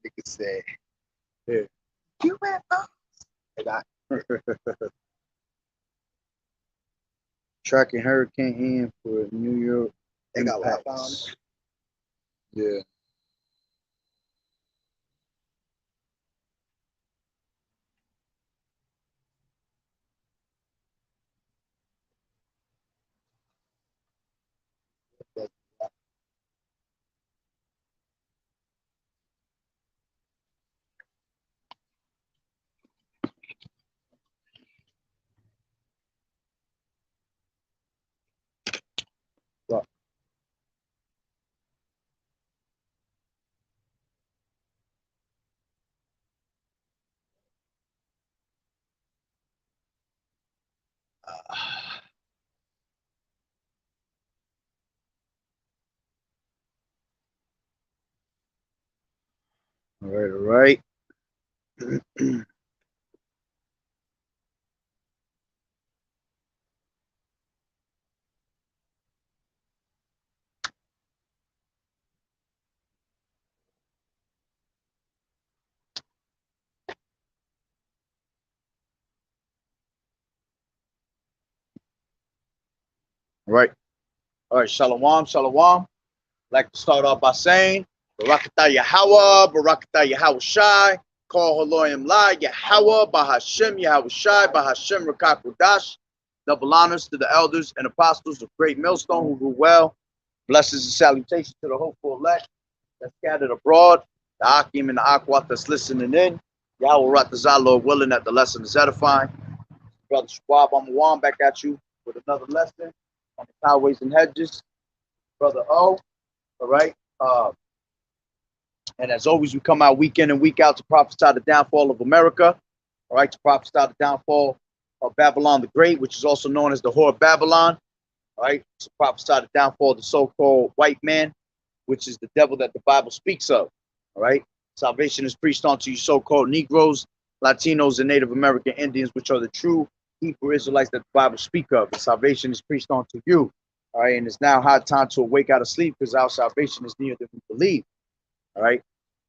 You could say, yeah. UFOs. And I, Tracking Hurricane Ian for New York. they got impacts. Wi-Fi on it. Yeah. Well, all right, all right. All right. All right. Shalom, shalom. I'd like to start off by saying, Barakatah Yahawah, Barakatah Yahweh Shai, Call Haloyim La, Yahawah, Bahashem, Yahweh Shai, Bahashem Rakakudash. Double honors to the elders and apostles of Great Millstone who rule well. Blessings and salutations to the hopeful elect that's scattered abroad, the Akim and the Akwat that's listening in. Yahweh Ratazah, Lord willing, that the lesson is edifying. Brother Schwab, I'm Juan back at you with another lesson on the highways and hedges. Brother O, all right. And as always, we come out week in and week out to prophesy the downfall of America, all right, to prophesy the downfall of Babylon the Great, which is also known as the Whore of Babylon, all right, to prophesy the downfall of the so-called white man, which is the devil that the Bible speaks of, all right. Salvation is preached unto you so-called Negroes, Latinos, and Native American Indians, which are the true Hebrew Israelites that the Bible speak of. And salvation is preached unto you, all right, and it's now high time to awake out of sleep because our salvation is nearer than we believe. All right.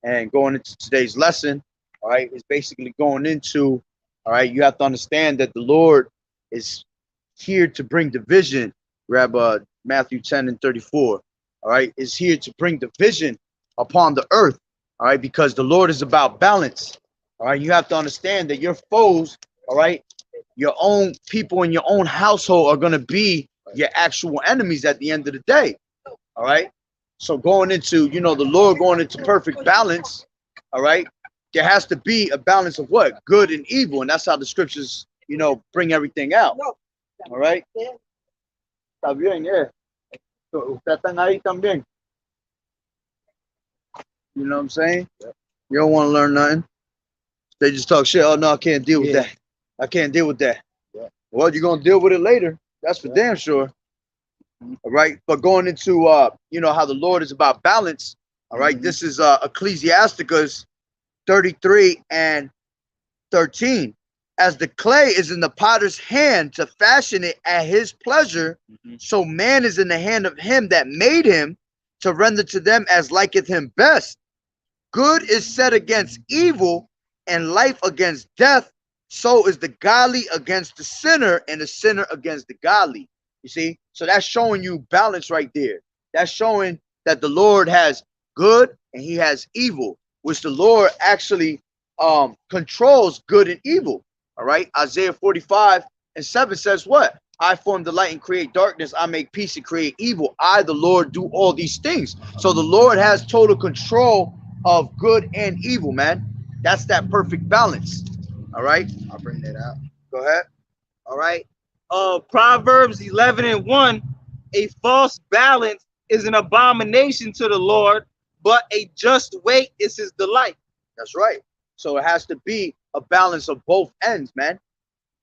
And going into today's lesson, all right, is basically going into, all right, you have to understand that the Lord is here to bring division. Grab Matthew 10 and 34. All right, is here to bring division upon the earth. All right, because the Lord is about balance. All right, you have to understand that your foes, all right, your own people in your own household are going to be your actual enemies at the end of the day. All right. So going into, the Lord going into perfect balance, all right, there has to be a balance of what? Good and evil. And that's how the scriptures, bring everything out. All right. Está bien, yeah. So, ustedes están ahí también. You know what I'm saying? You don't want to learn nothing. They just talk shit. Oh, no, I can't deal with that. I can't deal with that. Yeah. Well, you're going to deal with it later. That's for damn sure. All right, but going into how the Lord is about balance. All right, this is Ecclesiasticus 33 and 13. As the clay is in the potter's hand to fashion it at his pleasure, so man is in the hand of him that made him to render to them as liketh him best. Good is set against evil, and life against death. So is the godly against the sinner, and the sinner against the godly. You see, so that's showing you balance right there. That's showing that the Lord has good and he has evil, which the Lord actually controls good and evil. All right. Isaiah 45 and 7 says what? I form the light and create darkness. I make peace and create evil. I, the Lord, do all these things. So the Lord has total control of good and evil, man. That's that perfect balance. All right. I'll bring that out. Go ahead. All right. Proverbs 11 and 1, a false balance is an abomination to the Lord, but a just weight is his delight. That's right. So it has to be a balance of both ends, man.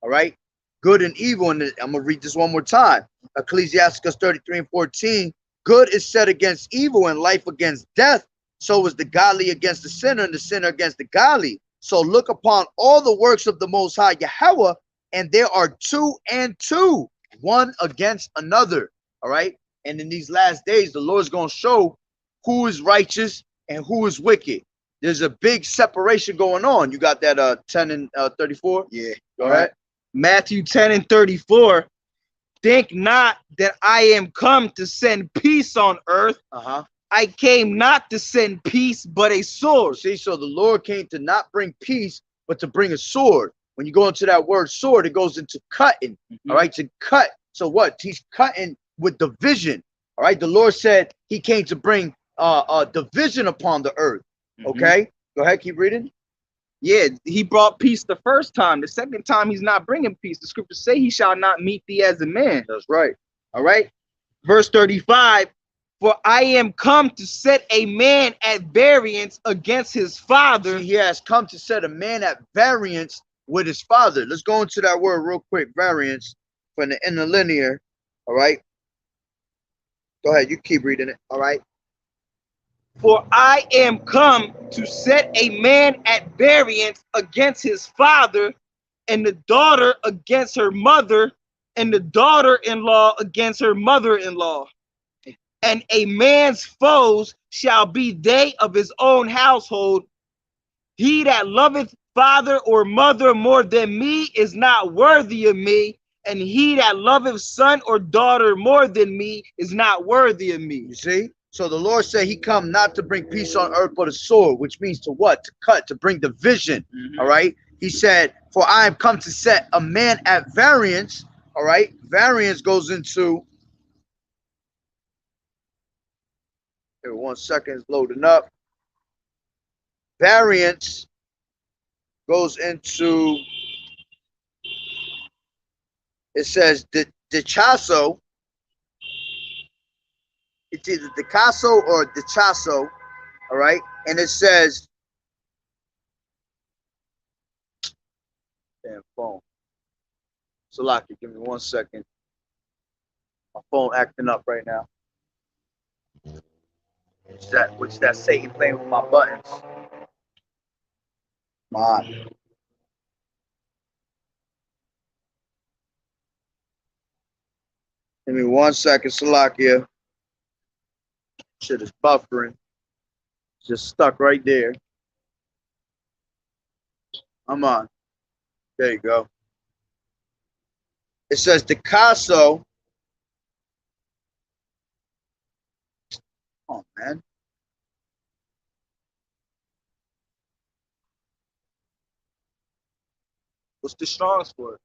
All right. Good and evil. And I'm going to read this one more time. Ecclesiasticus 33 and 14. Good is set against evil and life against death. So is the godly against the sinner and the sinner against the godly. So look upon all the works of the Most High Yahweh, and there are two and two, one against another. All right. And in these last days, the Lord's going to show who is righteous and who is wicked. there's a big separation going on. You got that 10 and 34? Yeah. Go ahead. Matthew 10 and 34. Think not that I am come to send peace on earth. I came not to send peace, but a sword. See, so the Lord came to not bring peace, but to bring a sword. When you go into that word sword, it goes into cutting. All right, to cut. So what? He's cutting with division. All right, the Lord said he came to bring division upon the earth. Okay, go ahead, keep reading. Yeah, he brought peace the first time. The second time, he's not bringing peace. The scriptures say he shall not meet thee as a man. That's right. All right. Verse 35, for I am come to set a man at variance against his father. See, he has come to set a man at variance with his father. Let's go into that word real quick. Variance from the interlinear. All right. Go ahead. You keep reading it. All right. For I am come to set a man at variance against his father, and the daughter against her mother, and the daughter-in-law against her mother-in-law. And a man's foes shall be they of his own household. He that loveth father or mother more than me is not worthy of me, and he that loveth son or daughter more than me is not worthy of me. You see? So the Lord said he come not to bring peace on earth, but a sword, which means to what? To cut, to bring division. All right. He said, for I am come to set a man at variance. All right. Variance goes into, here, 1 second, it's loading up. Variance goes into, it says the chaso. It's either the caso or the chaso, all right? And it says, damn phone. Salaki, give me 1 second. My phone acting up right now. What's that Satan playing with my buttons? Come on. Give me 1 second, Salakia. Shit is buffering. Just stuck right there. I'm on. There you go. It says the caso. Oh man. What's the Strong's for?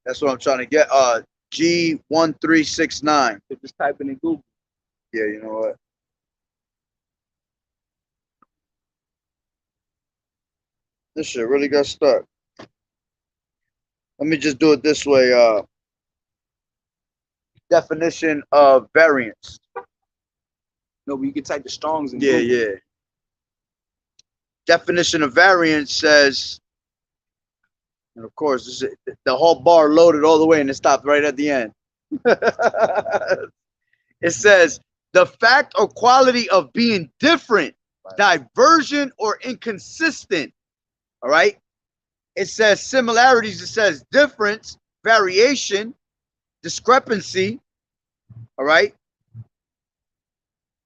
That's what I'm trying to get. G1369. Just type it in Google. Yeah, you know what? This shit really got stuck. Let me just do it this way. Definition of variance. No, but you can type the Strong's in Yeah, Google. yeah. Definition of variance says, and of course, this is, the whole bar loaded all the way and it stopped right at the end. It says, the fact or quality of being different, diversion, or inconsistent. All right. It says similarities. It says difference, variation, discrepancy. All right.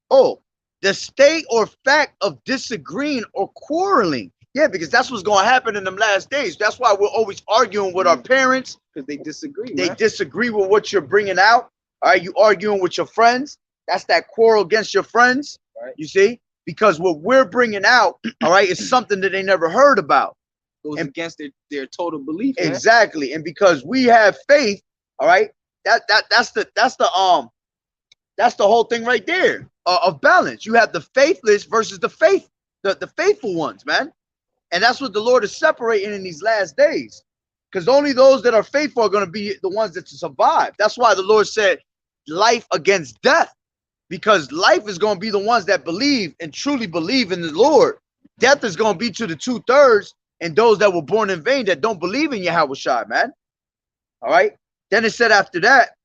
Oh, the state or fact of disagreeing or quarreling. Yeah, because that's what's going to happen in them last days. That's why we're always arguing with our parents. Because they disagree. They disagree with what you're bringing out. All right. You arguing with your friends. That's that quarrel against your friends. Right. You see? Because what we're bringing out, all right, is something that they never heard about. Goes against their total belief. Exactly. Man. And because we have faith, all right, that's the whole thing right there of balance. You have the faithless versus the faithful ones, man. And that's what the Lord is separating in these last days. Because only those that are faithful are going to be the ones that survive. That's why the Lord said life against death. Because life is going to be the ones that believe and truly believe in the Lord. Death is going to be to the 2/3 and those that were born in vain that don't believe in Yahawashi, man. All right. Then it said after that,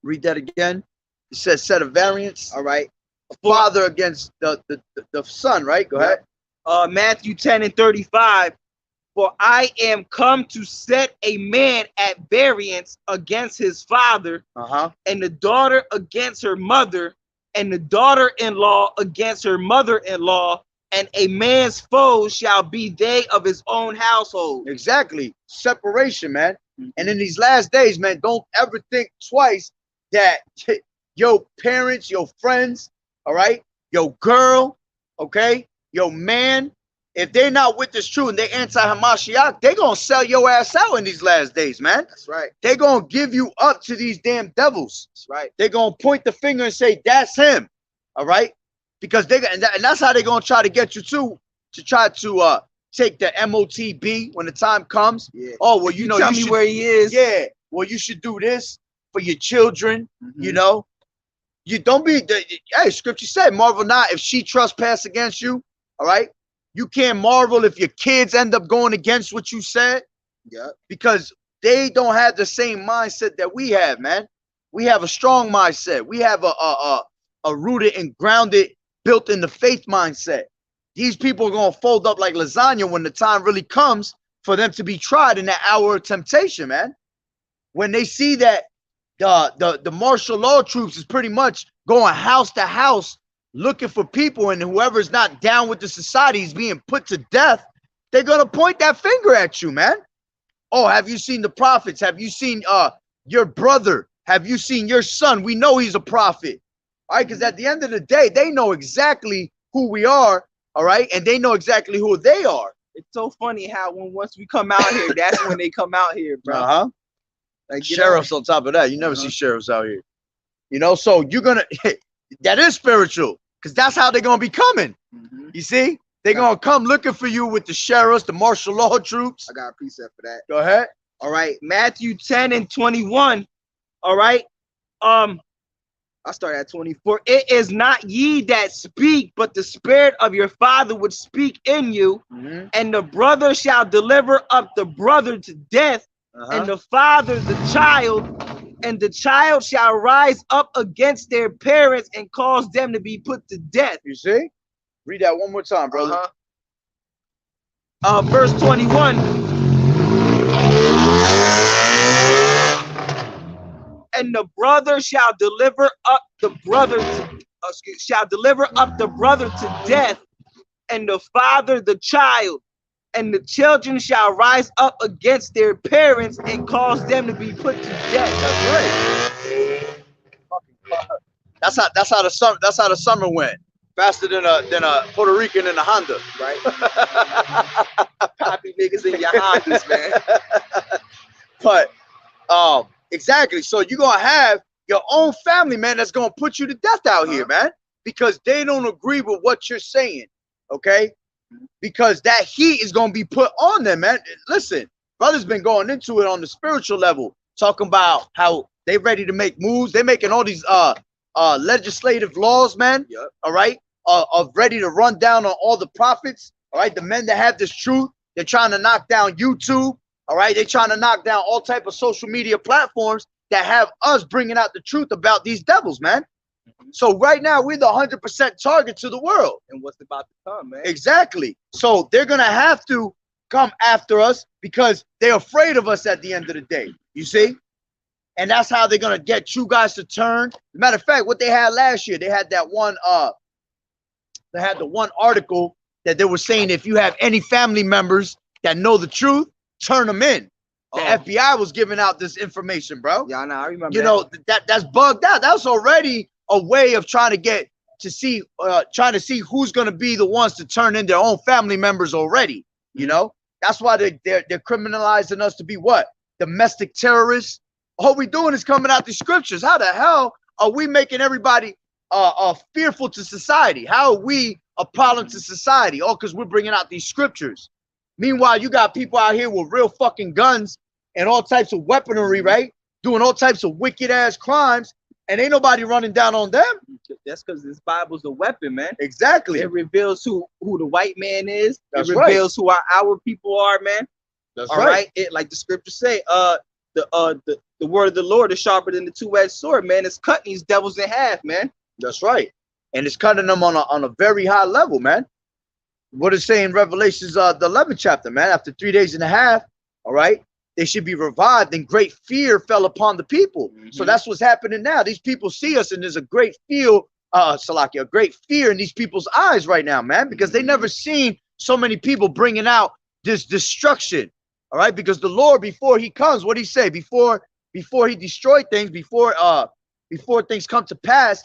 read that again. It says set of variance. All right. A father against the son, right? Go ahead. Matthew 10 and 35. For I am come to set a man at variance against his father, and the daughter against her mother, and the daughter-in-law against her mother-in-law, and a man's foes shall be they of his own household. Exactly. Separation, man. And in these last days, man, don't ever think twice that your parents, your friends, all right, your girl, okay, your man, if they're not with this truth and they anti-Hamashiach, they gonna sell your ass out in these last days, man. That's right. They gonna give you up to these damn devils. That's right. They gonna point the finger and say, that's him, all right? Because and that's how they gonna try to get you to try to take the MOTB when the time comes. Yeah. Oh, well, you know, tell you me should, where he is. yeah, well, you should do this for your children, you know. You don't be, hey, scripture said, marvel not if she trespass against you, all right? You can't marvel if your kids end up going against what you said. Yeah. Because they don't have the same mindset that we have, man. We have a strong mindset. We have a rooted and grounded, built in the faith mindset. These people are going to fold up like lasagna when the time really comes for them to be tried in that hour of temptation, man. When they see that the martial law troops is pretty much going house to house looking for people, and whoever's not down with the society is being put to death, they're going to point that finger at you, man. Oh, have you seen the prophets? Have you seen your brother? Have you seen your son? We know he's a prophet. All right, because at the end of the day, they know exactly who we are, all right? And they know exactly who they are. It's so funny how once we come out here, that's when they come out here, bro. Uh-huh. Like, Sheriffs on top of that. You never see sheriffs out here. You know, so you're going to, that is spiritual, because that's how they're going to be coming. You see? They're going to come looking for you with the sheriffs, the martial law troops. I got a precept for that. Go ahead. All right, Matthew 10 and 21. All right. I'll start at 24. It is not ye that speak, but the spirit of your Father which speak in you. And the brother shall deliver up the brother to death, and the father the child, and the child shall rise up against their parents and cause them to be put to death. You see? Read that one more time, brother. Verse 21. And the brother shall deliver up the brother to death, and the father the child, and the children shall rise up against their parents and cause them to be put to death. That's right. That's how the summer went. Faster than a Puerto Rican in a Honda, right? Poppy niggas in your Hondas, man. But exactly. So you're gonna have your own family, man, that's gonna put you to death out here, man, because they don't agree with what you're saying. Okay? Because that heat is gonna be put on them, man. Listen, brother's been going into it on the spiritual level, talking about how they ready to make moves. They're making all these legislative laws, man. Yep. All right, of ready to run down on all the prophets. All right, the men that have this truth. They're trying to knock down YouTube. All right, they're trying to knock down all type of social media platforms that have us bringing out the truth about these devils, man. So right now we're the 100% target to the world. And what's about to come, man? Exactly. So they're gonna have to come after us because they're afraid of us at the end of the day. You see? And that's how they're gonna get you guys to turn. Matter of fact, what they had last year, they had that one they had the one article that they were saying if you have any family members that know the truth, turn them in. The FBI was giving out this information, bro. Yeah, I remember. You know, that's bugged out. That was already a way of trying to get to see trying to see who's gonna be the ones to turn in their own family members already. You know, that's why they're criminalizing us to be what? Domestic terrorists. All we doing is coming out the scriptures. How the hell are we making everybody fearful to society? How are we a problem to society? All because we're bringing out these scriptures. Meanwhile, you got people out here with real fucking guns and all types of weaponry, right? Doing all types of wicked ass crimes, and ain't nobody running down on them. That's because this Bible's a weapon, man. Exactly. It reveals who the white man is. That's it reveals who our people are, man. That's all right. It, like the scriptures say, the word of the Lord is sharper than the two-edged sword, man. It's cutting these devils in half, man. That's right. And it's cutting them on a very high level, man. What is saying Revelations the 11th chapter, man? After 3 days and a half, all right, they should be revived, and great fear fell upon the people. So that's what's happening now. These people see us, and there's a great fear Salaki, a great fear in these people's eyes right now, man, because they never seen so many people bringing out this destruction. All right, because the Lord, before he comes, what he say? Before he destroy things, before things come to pass,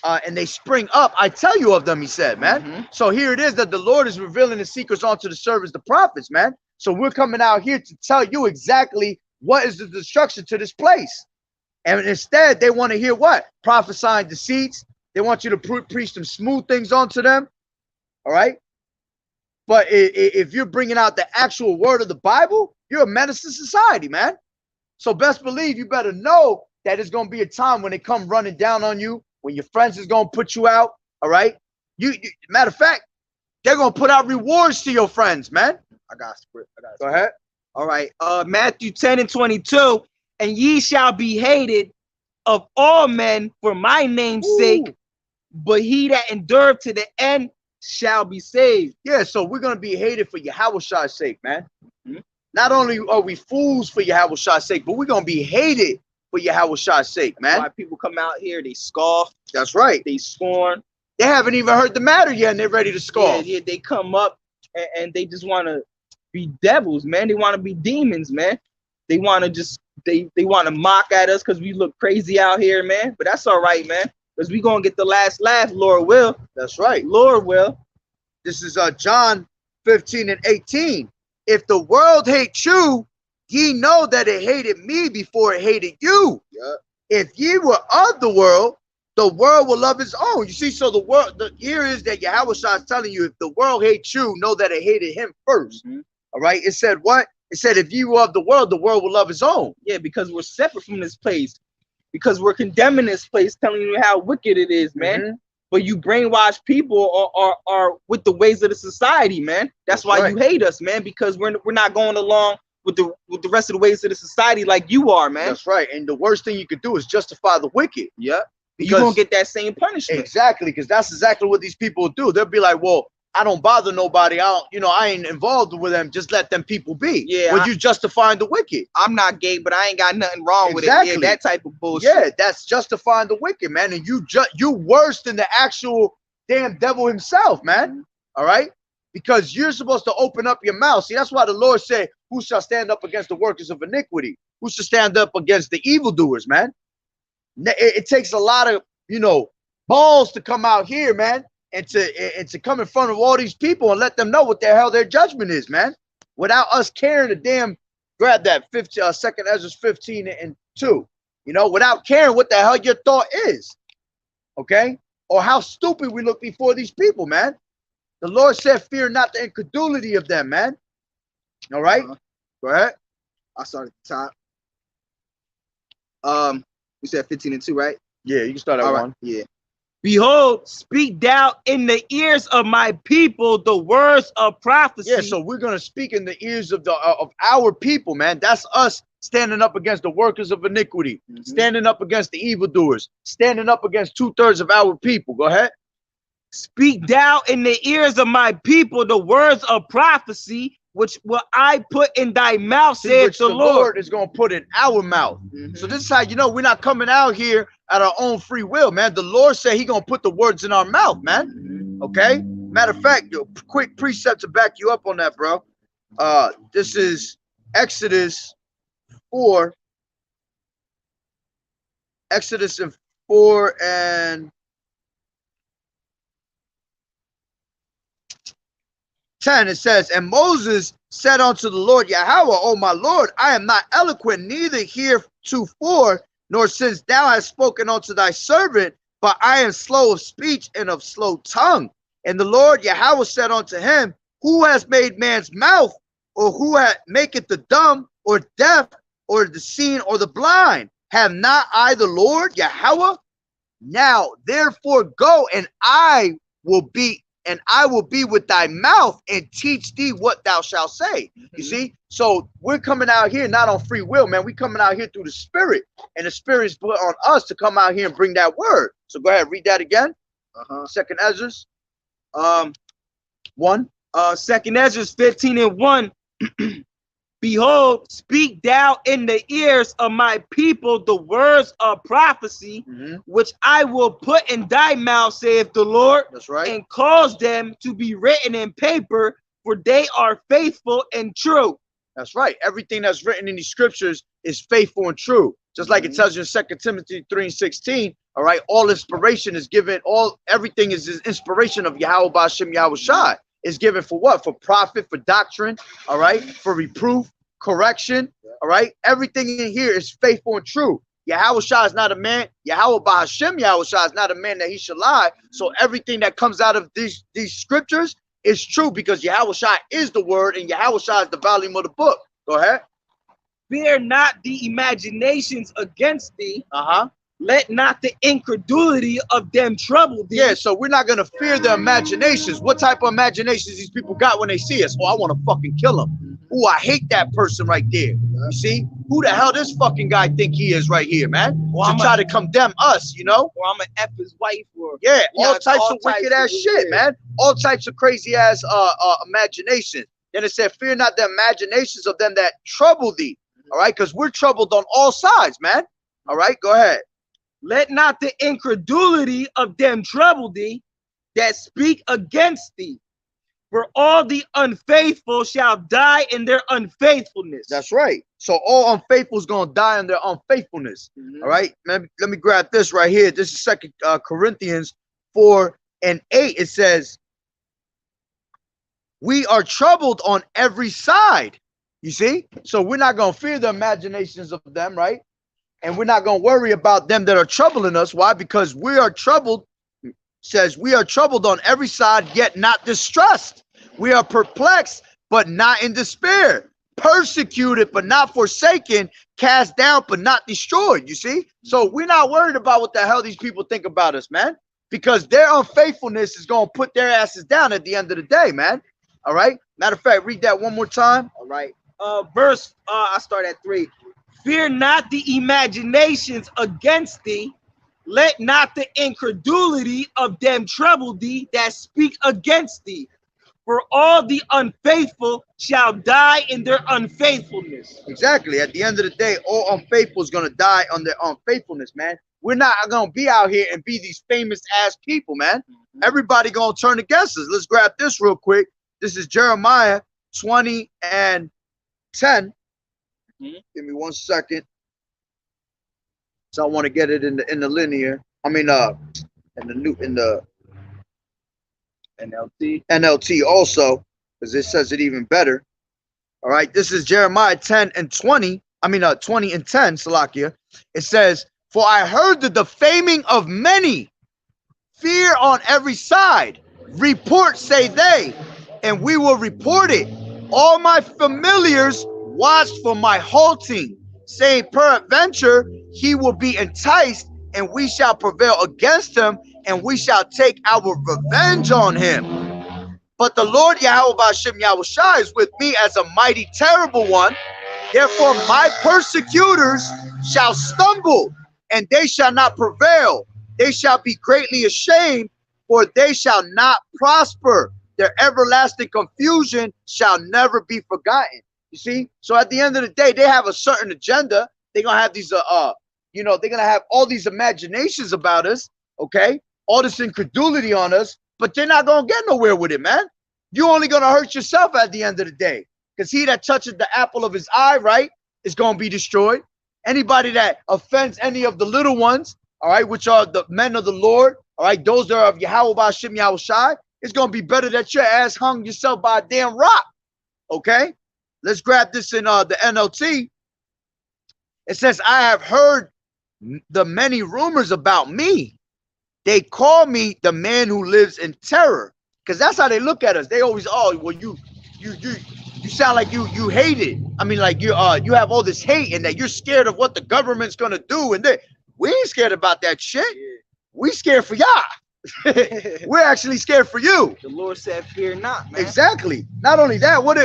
and they spring up, I tell you of them, he said, man. So here it is that the Lord is revealing the secrets onto the servants, the prophets, man. So we're coming out here to tell you exactly what is the destruction to this place. And instead, they want to hear what? Prophesying deceits. They want you to preach some smooth things onto them. All right. But if you're bringing out the actual word of the Bible, you're a menace to society, man. So best believe you better know that it's going to be a time when they come running down on you, when your friends is going to put you out. All right. Matter of fact, they're going to put out rewards to your friends, man. I got a script. Go ahead. All right. Matthew 10:22. And ye shall be hated of all men for my name's sake, but he that endureth to the end shall be saved. Yeah, so we're going to be hated for YAHAWAH'S sake, man. Not only are we fools for YAHAWAH'S sake, but we're going to be hated for YAHAWAH'S sake, man. Why people come out here, they scoff. That's right. They scorn. They haven't even heard the matter yet, and they're ready to scoff. Yeah, they come up and they just want to be devils, man. They want to be demons, man. They want to just, they want to mock at us because we look crazy out here, man. But that's all right, man. Because we going to get the last laugh, Lord will. That's right. Lord will. This is John 15:18. If the world hates you, ye know that it hated me before it hated you. Yeah. If ye were of the world will love its own. You see, so here is that YAHAWAH is telling you, if the world hates you, know that it hated him first. All right. It said what? It said, if you were of the world will love its own. Yeah, because we're separate from this place. Because we're condemning this place, telling you how wicked it is, man. But you brainwash people are with the ways of the society, man. That's why right. You hate us, man, because we're not going along with the rest of the ways of the society like you are, man. That's right. And the worst thing you could do is justify the wicked. Yeah. You're gonna get that same punishment. Exactly, because that's exactly what these people do. They'll be like, well, I don't bother nobody. I ain't involved with them. Just let them people be. Yeah. When you justifying the wicked. I'm not gay, but I ain't got nothing wrong with it. Yeah, that type of bullshit. Yeah, that's justifying the wicked, man. And you worse than the actual damn devil himself, man. All right? Because you're supposed to open up your mouth. See, that's why the Lord said, who shall stand up against the workers of iniquity? Who shall stand up against the evildoers, man? It takes a lot of, balls to come out here, man, and to come in front of all these people and let them know what the hell their judgment is, man, without us caring to damn grab that 2nd Ezra 15:2, without caring what the hell your thought is, okay, or how stupid we look before these people, man. The Lord said, fear not the incredulity of them, man. All right, go ahead. I start at the top. You said 15:2, right? Yeah, you can start at all 1. Right. Yeah. Behold, speak thou in the ears of my people the words of prophecy. Yeah, so we're gonna speak in the ears of our people, man. That's us standing up against the workers of iniquity, standing up against the evildoers, standing up against 2/3 of our people. Go ahead. Speak thou in the ears of my people the words of prophecy, which will I put in thy mouth, said the Lord is going to put in our mouth. So this is how we're not coming out here at our own free will, man. The Lord said He gonna put the words in our mouth, man. Okay. Matter of fact, quick precept to back you up on that, bro. This is Exodus 4. Exodus 4 and 10, it says, and Moses said unto the Lord Yahweh, O my Lord, I am not eloquent, neither heretofore, nor since thou hast spoken unto thy servant, but I am slow of speech and of slow tongue. And the Lord Yahweh said unto him, who has made man's mouth, or who maketh the dumb, or deaf, or the seeing, or the blind? Have not I the Lord Yahweh? Now therefore go, and I will be with thy mouth and teach thee what thou shalt say. You see? So we're coming out here not on free will, man. We're coming out here through the Spirit, and the Spirit is put on us to come out here and bring that word. So go ahead, read that again. 2nd Ezra 1. 2nd Ezra 15:1. Behold, speak thou in the ears of my people the words of prophecy, which I will put in thy mouth, saith the Lord. That's right. And cause them to be written in paper, for they are faithful and true. That's right. Everything that's written in these scriptures is faithful and true. Just like it tells you in 2 Timothy 3:16, all right, all inspiration is given, everything is inspiration of Yahweh Ba'Shem Yahweh Shai. Is given for what? For profit, for doctrine, all right, for reproof, correction, all right. Everything in here is faithful and true. Yahweh Shai is not a man. Yahweh Ba'Shem Yahweh Shai is not a man that he should lie. So everything that comes out of these scriptures is true because Yahweh Shai is the word and Yahweh Shai is the volume of the book. Go ahead. Fear not the imaginations against thee. Let not the incredulity of them trouble thee. Yeah, so we're not going to fear the imaginations. What type of imaginations these people got when they see us? Oh, I want to fucking kill him. Oh, I hate that person right there. You see? Who the hell this fucking guy think he is right here, man? Or to try to condemn us, you know? Or I'm going to F his wife. Or yeah, all types of wicked ass shit, man. All types of crazy ass imaginations. Then it said, fear not the imaginations of them that trouble thee. All right? Because we're troubled on all sides, man. All right? Go ahead. Let not the incredulity of them trouble thee that speak against thee. For all the unfaithful shall die in their unfaithfulness. That's right. So all unfaithful is going to die in their unfaithfulness. All right. Let me grab this right here. This is 2 Corinthians 4:8. It says, we are troubled on every side. You see? So we're not going to fear the imaginations of them, right? And we're not going to worry about them that are troubling us. Why? Because we are troubled, says we are troubled on every side, yet not distressed. We are perplexed, but not in despair. Persecuted, but not forsaken. Cast down, but not destroyed. You see? So we're not worried about what the hell these people think about us, man. Because their unfaithfulness is going to put their asses down at the end of the day, man. All right? Matter of fact, read that one more time. All right. I start at 3. Fear not the imaginations against thee. Let not the incredulity of them trouble thee that speak against thee. For all the unfaithful shall die in their unfaithfulness. Exactly. At the end of the day, all unfaithful is going to die on their unfaithfulness, man. We're not going to be out here and be these famous ass people, man. Everybody going to turn against us. Let's grab this real quick. This is Jeremiah 20:10. Give me 1 second. So I want to get it in the linear. I mean, in the NLT also, because it says it even better. All right, this is Jeremiah 10:20. I mean, 20:10, Salakia. It says, for I heard the defaming of many, fear on every side. Report, say they, and we will report it. All my familiars watched for my halting, saying, peradventure he will be enticed, and we shall prevail against him, and we shall take our revenge on him. But the Lord Yahweh Ba'Shem Yahweh Shai is with me as a mighty terrible one. Therefore my persecutors shall stumble, and they shall not prevail. They shall be greatly ashamed, for they shall not prosper. Their everlasting confusion shall never be forgotten. You see? So at the end of the day, they have a certain agenda. They're going to have these, they're going to have all these imaginations about us, okay? All this incredulity on us, but they're not going to get nowhere with it, man. You're only going to hurt yourself at the end of the day. Because he that touches the apple of his eye, right, is going to be destroyed. Anybody that offends any of the little ones, all right, which are the men of the Lord, all right, those that are of Yahweh Ba'Shem Yahweh Shai, it's going to be better that your ass hung yourself by a damn rock, okay? Let's grab this in the NLT. It says, I have heard the many rumors about me. They call me the man who lives in terror. Because that's how they look at us. They always, oh, well, you sound like you hate it. I mean, like you have all this hate and that you're scared of what the government's gonna do. And we ain't scared about that shit. We scared for y'all. We're actually scared for you. The Lord said, fear not, man. Exactly. Not only that, what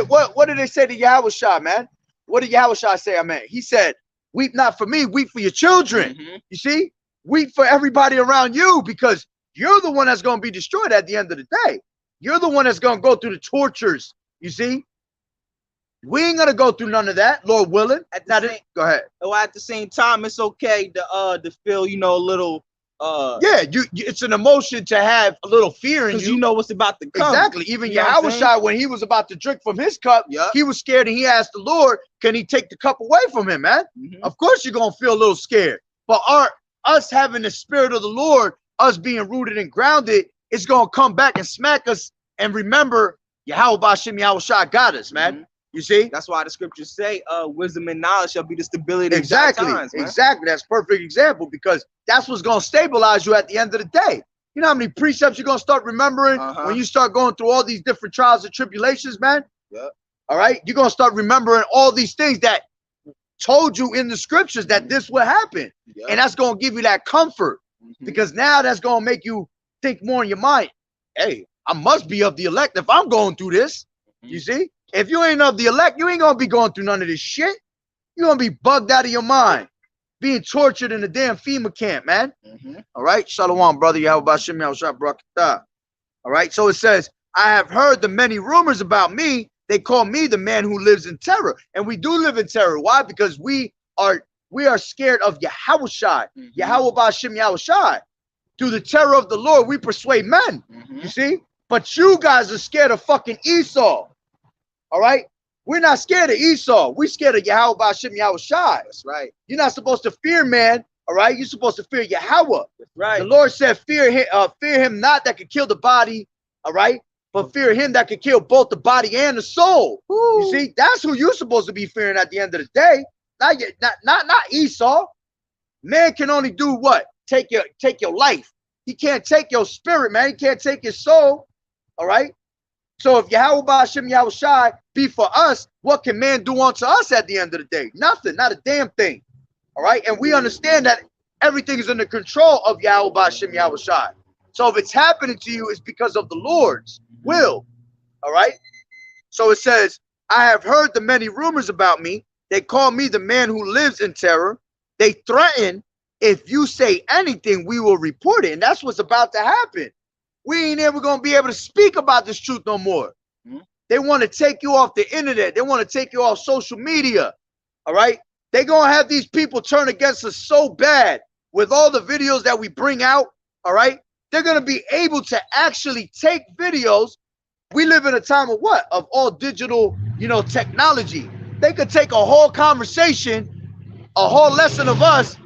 did they say to Yahweh Shai, man? What did Yahweh Shai say, man? He said, weep not for me, weep for your children. You see? Weep for everybody around you, because you're the one that's going to be destroyed at the end of the day. You're the one that's going to go through the tortures, you see? We ain't gonna go through none of that, Lord willing. Go ahead. At the same time, it's okay to feel, you know, a little yeah, it's an emotion to have a little fear in because you. you know what's about to come. Exactly. Even You know what I'm Yahawah, when he was about to drink from his cup, he was scared and he asked the Lord, can he take the cup away from him, man? Of course you're gonna feel a little scared. But us having the spirit of the Lord, us being rooted and grounded, it's gonna come back and smack us and remember Yahweh Bashim Yahushua got us, man. You see? That's why the scriptures say wisdom and knowledge shall be the stability exactly, of times, man. Exactly. That's perfect example, because that's what's gonna stabilize you at the end of the day. You know how many precepts you're gonna start remembering when you start going through all these different trials and tribulations, man? All right, you're gonna start remembering all these things that told you in the scriptures that this will happen. And that's gonna give you that comfort, because now that's gonna make you think more in your mind. Hey, I must be of the elect if I'm going through this. You see? If you ain't of the elect, you ain't gonna be going through none of this shit. You're gonna be bugged out of your mind, being tortured in a damn FEMA camp, man. All right, Shalom, brother. Yahweh Shem Yahushua Barakatah. All right, so it says, I have heard the many rumors about me. They call me the man who lives in terror. And we do live in terror. Why? Because we are scared of Yahawashi, Yahweh Shem Yahushua. Through the terror of the Lord, we persuade men. You see? But you guys are scared of fucking Esau. All right? We're not scared of Esau. We're scared of Yahweh Bashim Yahushua. That's right. You're not supposed to fear man. All right? You're supposed to fear Yahweh. That's right. The Lord said, fear him not that could kill the body. All right? But fear him that could kill both the body and the soul. Ooh. You see? That's who you're supposed to be fearing at the end of the day. Not Esau. Man can only do what? Take your life. He can't take your spirit, man. He can't take your soul. All right? So if Yahweh Ba'ashem Yahushai be for us, what can man do unto us at the end of the day? Nothing, not a damn thing. All right? And we understand that everything is under control of Yahweh Ba'ashem Yahushai. So if it's happening to you, it's because of the Lord's will. All right? So it says, I have heard the many rumors about me. They call me the man who lives in terror. They threaten, if you say anything, we will report it. And that's what's about to happen. We ain't ever going to be able to speak about this truth no more. They want to take you off the internet. They want to take you off social media. All right? They're going to have these people turn against us so bad with all the videos that we bring out. All right? They're going to be able to actually take videos. We live in a time of what? Of all digital, technology. They could take a whole conversation, a whole lesson of us,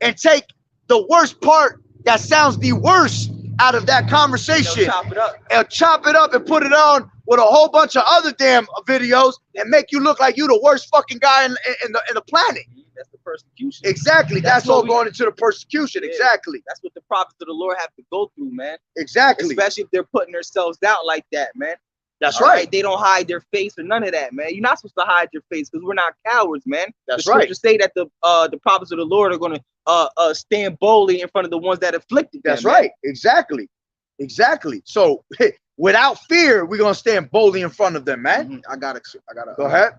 and take the worst part that sounds the worst out of that conversation, chop it up and put it on with a whole bunch of other damn videos and make you look like you the worst fucking guy in the planet. That's the persecution. Exactly. That's all going into the persecution. Yeah. Exactly. That's what the prophets of the Lord have to go through, man. Exactly. Especially if they're putting themselves out like that, man. That's right. They don't hide their face or none of that, man. You're not supposed to hide your face because we're not cowards, man. That's right. To say that the prophets of the Lord are going to stand boldly in front of the ones that afflicted them. That's right. Exactly. Exactly. So without fear, we're going to stand boldly in front of them, man. I gotta go ahead.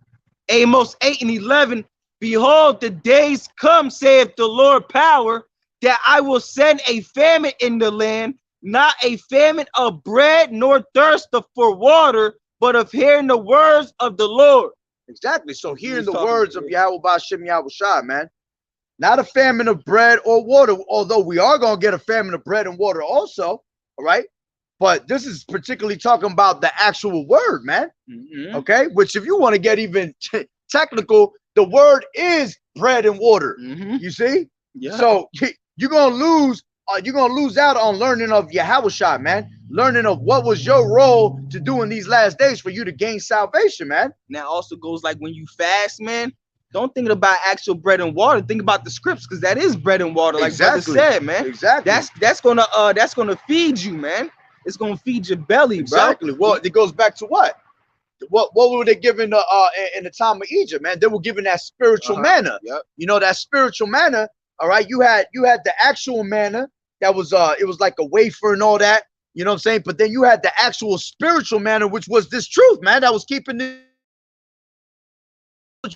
Amos 8:11. Behold, the days come, saith the Lord power, that I will send a famine in the land, not a famine of bread nor thirst for water, but of hearing the words of the Lord. Exactly. So hearing the words of Yahweh Ba'ashem Yahushai, man. Not a famine of bread or water, although we are going to get a famine of bread and water also, all right? But this is particularly talking about the actual word, man, okay? Which if you want to get even technical, the word is bread and water, you see? Yeah. So you're going to lose out on learning of Yahushua, man. Learning of what was your role to do in these last days for you to gain salvation, man. Now also goes like when you fast, man. Don't think about actual bread and water. Think about the scripts, because that is bread and water, like brother said, man. Exactly. That's gonna feed you, man. It's gonna feed your belly, bro. Exactly. Well, it goes back to what? What were they given in the time of Egypt, man? They were given that spiritual manna. Yep. That spiritual manna. All right. You had the actual manna that was it was like a wafer and all that. You know what I'm saying? But then you had the actual spiritual manna, which was this truth, man, that was keeping the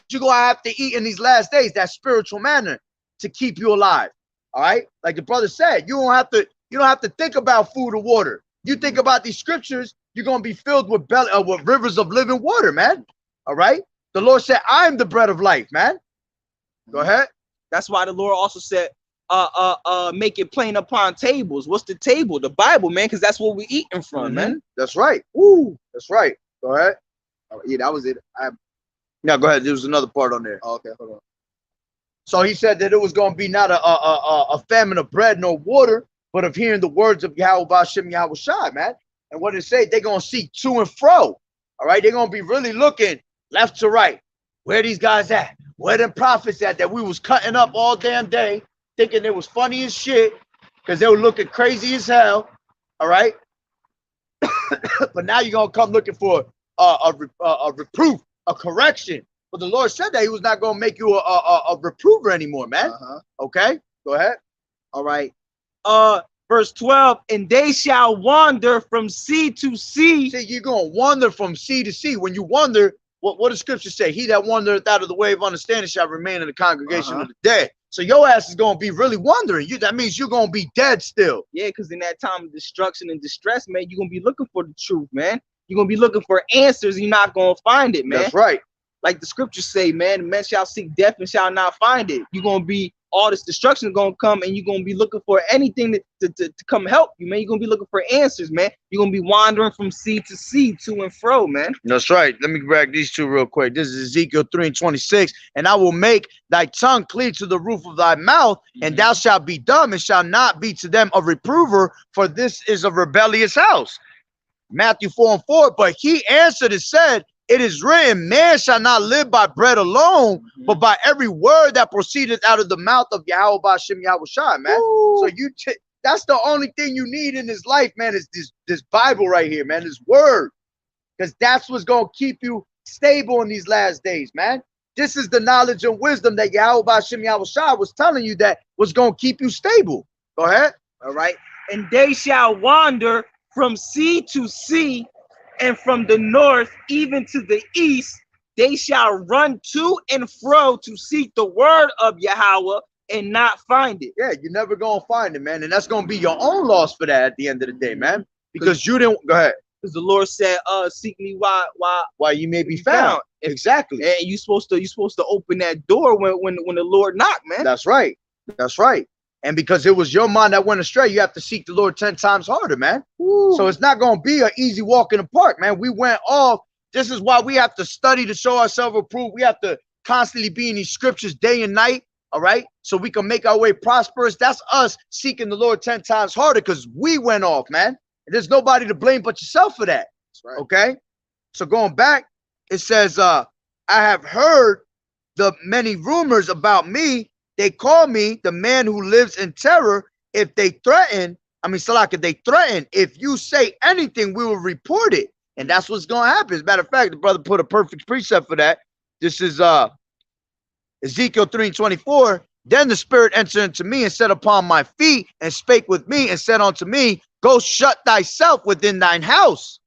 you're gonna have to eat in these last days, that spiritual manna to keep you alive. All right, like the brother said, you don't have to think about food or water. You think about these scriptures, you're gonna be filled with rivers of living water, man. All right, The Lord said, I am the bread of life, man. Go ahead. That's why the Lord also said, make it plain upon tables. What's the table? The Bible, man, because that's what we eating from, man. That's right. Woo. That's right. Go ahead. Yeah, that was it. Now go ahead. There was another part on there. Oh, okay, hold on. So he said that it was going to be not a famine of bread nor water, but of hearing the words of Yahweh Ba'Shem Yahweh Shai, man. And what it say, they're going to seek to and fro. All right. They're going to be really looking left to right. Where these guys at? Where them prophets at that we was cutting up all damn day, thinking it was funny as shit because they were looking crazy as hell. All right. But now you're going to come looking for a reproof, a correction. But the Lord said that he was not going to make you a reprover anymore, man. Okay. Go ahead. All right. Verse 12, and they shall wander from sea to sea. See, you're going to wander from sea to sea. When you wander, what does scripture say? He that wandereth out of the way of understanding shall remain in the congregation of the dead. So your ass is going to be really wandering. That means you're going to be dead still. Yeah, because in that time of destruction and distress, man, you're going to be looking for the truth, man. You're going to be looking for answers. You're not going to find it, man. That's right. Like the scriptures say, man, men shall seek death and shall not find it. You're going to be, all this destruction is going to come, and you're going to be looking for anything to come help you, man. You're going to be looking for answers, man. You're going to be wandering from sea to sea, to and fro, man. That's right. Let me grab these two real quick. This is Ezekiel 3:26. And I will make thy tongue cleave to the roof of thy mouth, and thou shalt be dumb, and shall not be to them a reprover, for this is a rebellious house. Matthew 4:4. But he answered and said, it is written, man shall not live by bread alone, but by every word that proceedeth out of the mouth of Yahweh Ba'Shem Yahweh Shai, man. So that's the only thing you need in this life, man, is this Bible right here, man, this word. Because that's what's going to keep you stable in these last days, man. This is the knowledge and wisdom that Yahweh Ba'Shem Yahweh Shai was telling you that was going to keep you stable. Go ahead. All right. And they shall wander from sea to sea, and from the north even to the east, they shall run to and fro to seek the word of Yahweh and not find it. Yeah, you're never going to find it, man. And that's going to be your own loss for that at the end of the day, man. Because you didn't, go ahead. Because the Lord said, seek me while you may be found. Exactly. And you're supposed to open that door when the Lord knocked, man. That's right. That's right. And because it was your mind that went astray, you have to seek the Lord 10 times harder, man. Woo. So it's not going to be an easy walk in the park, man. We went off. This is why we have to study to show ourselves approved. We have to constantly be in these scriptures day and night, all right? So we can make our way prosperous. That's us seeking the Lord 10 times harder because we went off, man. And there's nobody to blame but yourself for that, right. Okay? So going back, it says, I have heard the many rumors about me. They call me the man who lives in terror. If they threaten, Salak, if they threaten, if you say anything, we will report it. And that's what's going to happen. As a matter of fact, the brother put a perfect precept for that. This is Ezekiel 3:24. Then the Spirit entered into me and sat upon my feet and spake with me and said unto me, go shut thyself within thine house.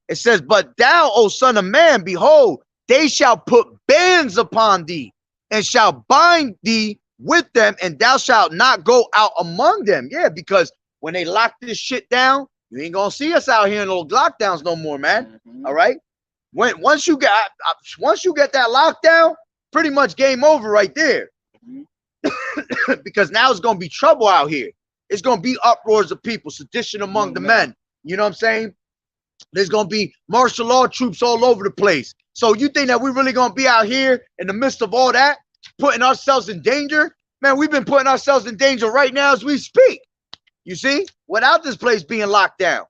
It says, but thou, O son of man, behold, they shall put bands upon thee and shall bind thee with them, and thou shalt not go out among them. Yeah, because when they lock this shit down, you ain't gonna see us out here in little lockdowns no more, man. All right. Once you get that lockdown, pretty much game over right there. Because now it's gonna be trouble out here. It's gonna be uproars of people, sedition among the men. You know what I'm saying? There's gonna be martial law troops all over the place. So you think that we're really gonna be out here in the midst of all that, putting ourselves in danger? Man, we've been putting ourselves in danger right now as we speak. You see, without this place being locked down.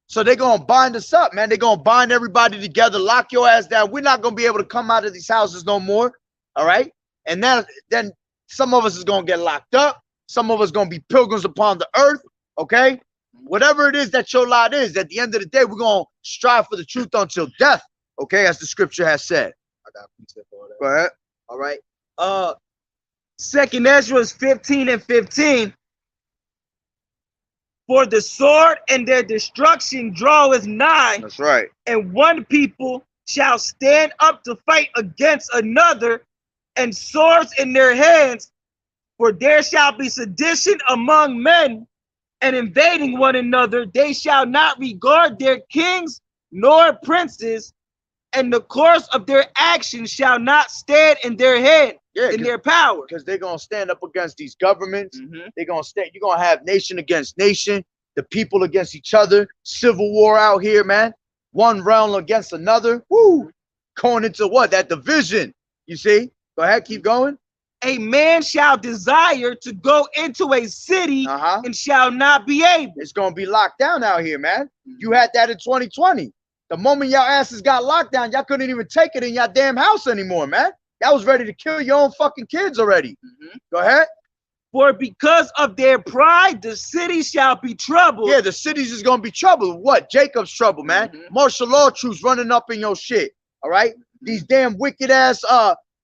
So they're going to bind us up, man. They're going to bind everybody together, lock your ass down. We're not going to be able to come out of these houses no more. All right. And then some of us is going to get locked up. Some of us going to be pilgrims upon the earth. Okay. Whatever it is that your lot is, at the end of the day, we're going to strive for the truth until death. Okay. As the scripture has said. I got that. Go ahead. All right. 2nd Ezra 15:15. For the sword and their destruction draweth nigh. That's right. And one people shall stand up to fight against another, and swords in their hands. For there shall be sedition among men, and invading one another. They shall not regard their kings nor princes, and the course of their actions shall not stand in their head, in their power. Because they're gonna stand up against these governments. They're gonna stand. You're gonna have nation against nation, the people against each other, civil war out here, man. One realm against another. Woo! Going into what? That division. You see? Go ahead, keep going. A man shall desire to go into a city and shall not be able. It's gonna be locked down out here, man. You had that in 2020. The moment y'all asses got locked down, y'all couldn't even take it in your damn house anymore, man. Y'all was ready to kill your own fucking kids already. Go ahead. For because of their pride, the city shall be troubled. Yeah, the cities is gonna be troubled. What? Jacob's trouble, man. Martial law troops running up in your shit. All right. These damn wicked ass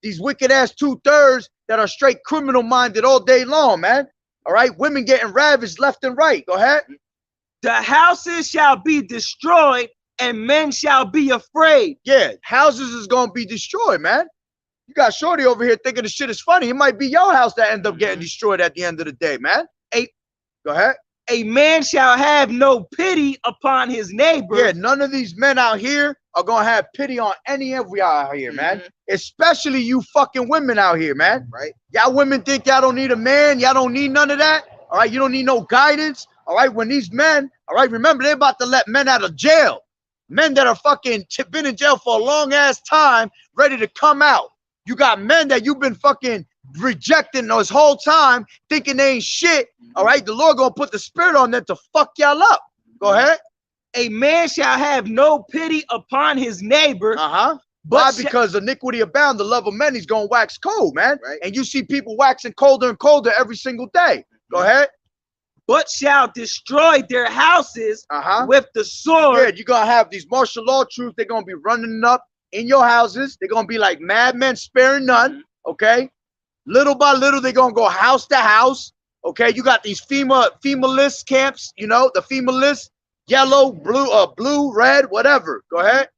2/3 that are straight criminal minded all day long, man. All right. Women getting ravaged left and right. Go ahead. The houses shall be destroyed and men shall be afraid. Yeah, houses is gonna be destroyed, man. You got Shorty over here thinking the shit is funny. It might be your house that end up getting destroyed at the end of the day, man. Go ahead. A man shall have no pity upon his neighbor. Yeah, none of these men out here are gonna have pity on any of y'all out here, man. Especially you fucking women out here, man. Right? Y'all women think y'all don't need a man. Y'all don't need none of that. All right, you don't need no guidance. All right, when these men, all right, remember they're about to let men out of jail. Men that are fucking been in jail for a long ass time, ready to come out. You got men that you've been fucking rejecting this whole time, thinking they ain't shit. All right, the Lord gonna put the spirit on them to fuck y'all up. Go ahead. A man shall have no pity upon his neighbor. Why? Because iniquity abound, the love of many is gonna wax cold, man. Right. And you see people waxing colder and colder every single day. Go ahead. But shall destroy their houses with the sword. Yeah, you're gonna have these martial law troops. They're gonna be running up in your houses. They're gonna be like madmen, sparing none. Okay, little by little, they're gonna go house to house. Okay, you got these FEMA-list camps. You know the FEMA list, yellow, blue, red, whatever. Go ahead.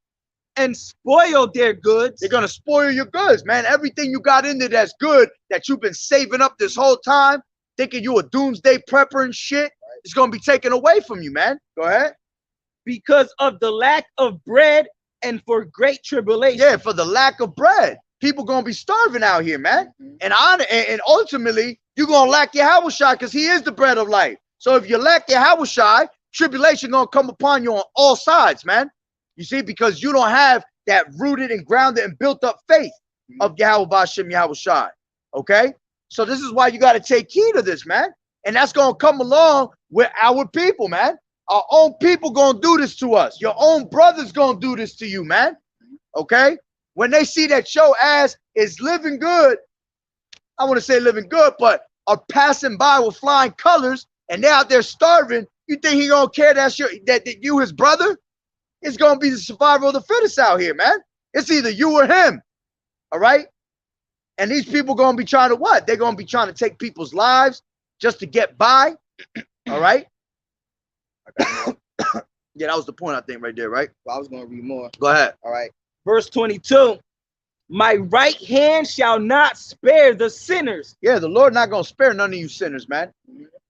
And spoil their goods. They're gonna spoil your goods, man. Everything you got in there that's good, that you've been saving up this whole time, thinking you a doomsday prepper and shit, it's gonna be taken away from you, man. Go ahead. Because of the lack of bread and for great tribulation. Yeah, for the lack of bread. People gonna be starving out here, man. And ultimately, you're gonna lack YAHAWAH'S because he is the bread of life. So if you lack YAHAWAH'S, tribulation gonna come upon you on all sides, man. You see, because you don't have that rooted and grounded and built up faith of Yahweh Ba'Shem YAHAWAH'S. Okay? So this is why you got to take heed of this, man. And that's going to come along with our people, man. Our own people going to do this to us. Your own brother's going to do this to you, man. Okay? When they see that your ass is living good, I want to say living good, but are passing by with flying colors and they're out there starving, you think he going to care that you his brother? It's going to be the survival of the fittest out here, man. It's either you or him. All right? And these people going to be trying to what? They're going to be trying to take people's lives just to get by. All right? Yeah, that was the point, I think, right there, right? Well, I was going to read more. Go ahead. All right. Verse 22. My right hand shall not spare the sinners. Yeah, the Lord not going to spare none of you sinners, man.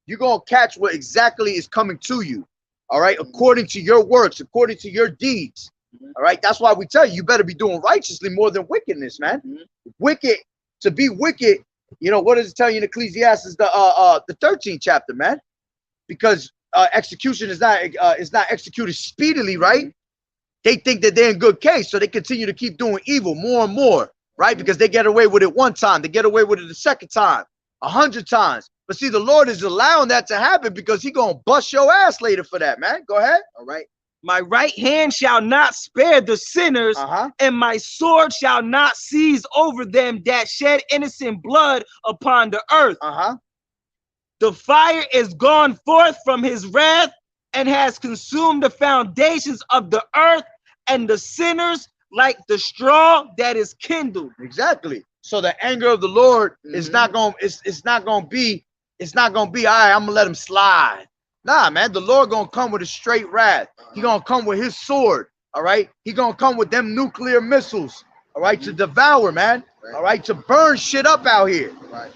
You're going to catch what exactly is coming to you. All right? According to your works, according to your deeds. All right? That's why we tell you, you better be doing righteously more than wickedness, man. Wicked. To be wicked, you know, what does it tell you in Ecclesiastes, the 13th chapter, man? Because execution is not executed speedily, right? They think that they're in good case, so they continue to keep doing evil more and more, right? Because they get away with it one time, they get away with it the second time, 100 times. But see, the Lord is allowing that to happen because He gonna bust your ass later for that, man. Go ahead. All right. My right hand shall not spare the sinners, and my sword shall not seize over them that shed innocent blood upon the earth. The fire is gone forth from his wrath and has consumed the foundations of the earth, and the sinners like the straw that is kindled. Exactly. So the anger of the Lord is not going. It's not going to be. It's not going to be. All right, I'm gonna let him slide. Nah, man, the Lord gonna come with a straight wrath. He gonna come with his sword, all right? He gonna come with them nuclear missiles, all right, to devour, man, all right, to burn shit up out here. Right.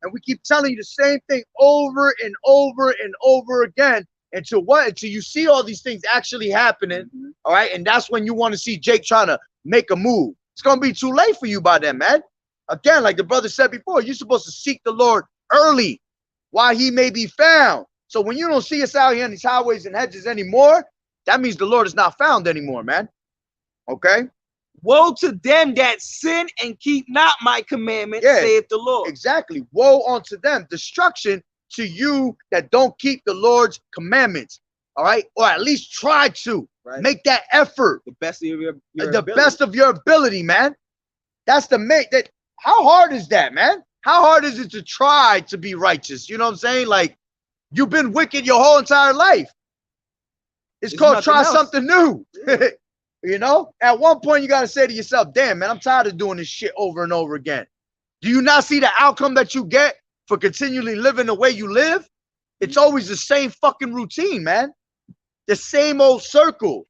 And we keep telling you the same thing over and over and over again until what? Until you see all these things actually happening, all right? And that's when you want to see Jake trying to make a move. It's going to be too late for you by then, man. Again, like the brother said before, you're supposed to seek the Lord early while he may be found. So when you don't see us out here in these highways and hedges anymore, that means the Lord is not found anymore, man. Okay? Woe to them that sin and keep not my commandments, saith the Lord. Exactly. Woe unto them. Destruction to you that don't keep the Lord's commandments. All right? Or at least try to. Right. Make that effort. The best of your the ability. best of your ability, man. That's the main. That how hard is that, man? How hard is it to try to be righteous? You know what I'm saying? Like, you've been wicked your whole entire life. It's called try something new. You know, at one point you got to say to yourself, damn, man, I'm tired of doing this shit over and over again. Do you not see the outcome that you get for continually living the way you live? It's always the same fucking routine, man. The same old circle.